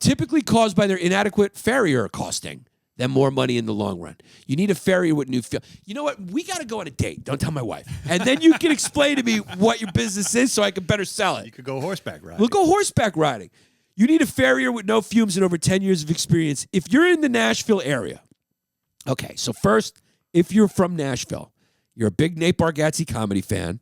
Typically caused by their inadequate farrier costing them more money in the long run. You need a farrier with new feel. You know what? We got to go on a date. Don't tell my wife. And then you can explain to me what your business is so I can better sell it. You could go horseback riding. We'll go horseback riding. You need a farrier with no fumes and over 10 years of experience. If you're in the Nashville area, okay, so first, if you're from Nashville, you're a big Nate Bargatze comedy fan.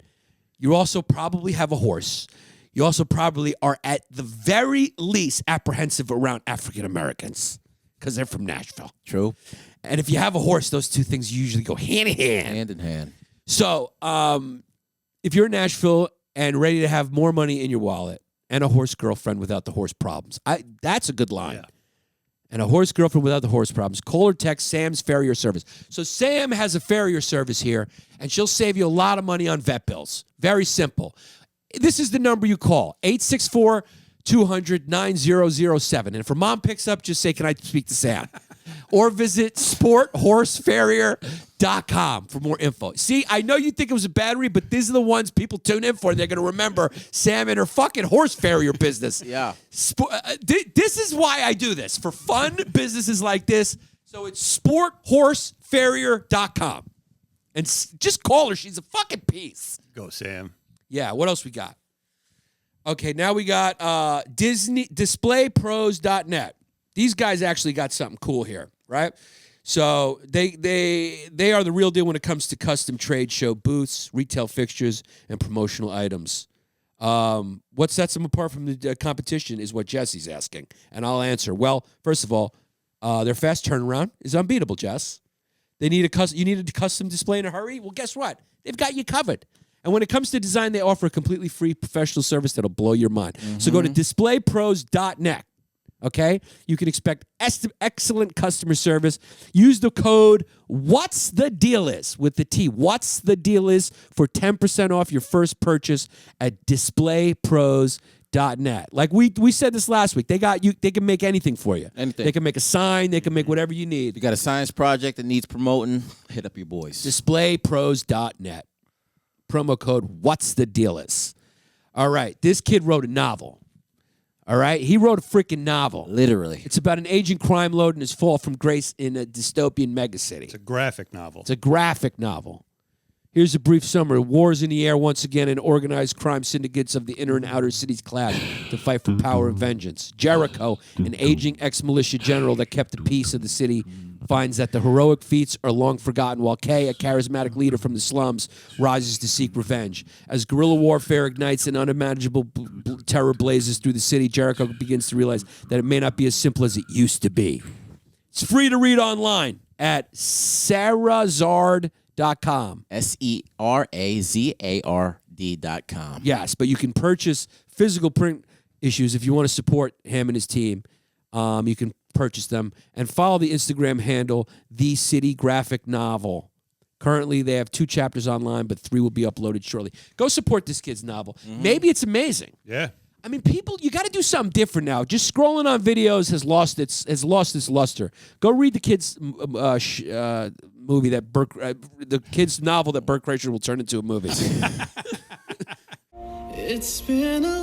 You also probably have a horse. You also probably are at the very least apprehensive around African Americans because they're from Nashville. True. And if you have a horse, those two things usually go hand in hand. Hand in hand. So if you're in Nashville and ready to have more money in your wallet and a horse girlfriend without the horse problems, that's a good line. Yeah. And a horse girlfriend without the horse problems, call or text Sam's Farrier Service. So Sam has a farrier service here, and she'll save you a lot of money on vet bills. Very simple. This is the number you call, 864-200-9007. And if her mom picks up, just say, can I speak to Sam? Or visit sporthorsefarrier.com for more info. See, I know you think it was a bad read, but these are the ones people tune in for, and they're going to remember Sam and her fucking horse farrier business. Yeah. This is why I do this, for fun businesses like this. So it's sporthorsefarrier.com. And just call her. She's a fucking piece. Sam. Yeah, what else we got? Okay, now we got DisplayPros.net. These guys actually got something cool here, right? So they are the real deal when it comes to custom trade show booths, retail fixtures, and promotional items. What sets them apart from the competition is what Jesse's asking, and I'll answer. Well, first of all, their fast turnaround is unbeatable, Jess. You need a custom display in a hurry? Well, guess what? They've got you covered. And when it comes to design, they offer a completely free professional service that'll blow your mind. So go to displaypros.net. Okay? You can expect excellent customer service. Use the code What's the Deal Is with the T. What's the Deal Is for 10% off your first purchase at displaypros.net. Like we said this last week. They can make anything for you. Anything. They can make a sign, they can make whatever you need. If you got a science project that needs promoting, hit up your boys. Displaypros.net. Promo code What's the Deal Is. All right, this kid wrote a novel. All right? He wrote a freaking novel. Literally. It's about an aging crime lord and his fall from grace in a dystopian megacity. It's a graphic novel. It's a graphic novel. Here's a brief summary. Wars in the air once again, and organized crime syndicates of the inner and outer cities clash to fight for power and vengeance. Jericho, an aging ex-militia general that kept the peace of the city, finds that the heroic feats are long forgotten, while Kay, a charismatic leader from the slums, rises to seek revenge. As guerrilla warfare ignites and unimaginable terror blazes through the city, Jericho begins to realize that it may not be as simple as it used to be. It's free to read online at sarazard.com. SERAZARD.com. Yes, but you can purchase physical print issues if you want to support him and his team. You can purchase them and follow the Instagram handle, The City Graphic Novel. Currently, they have 2 chapters online, but 3 will be uploaded shortly. Go support this kid's novel. Maybe it's amazing. Yeah. I mean, people, you got to do something different now. Just scrolling on videos has lost its luster. Go read the kid's movie that the kid's novel that Bert Kreischer will turn into a movie. It's been a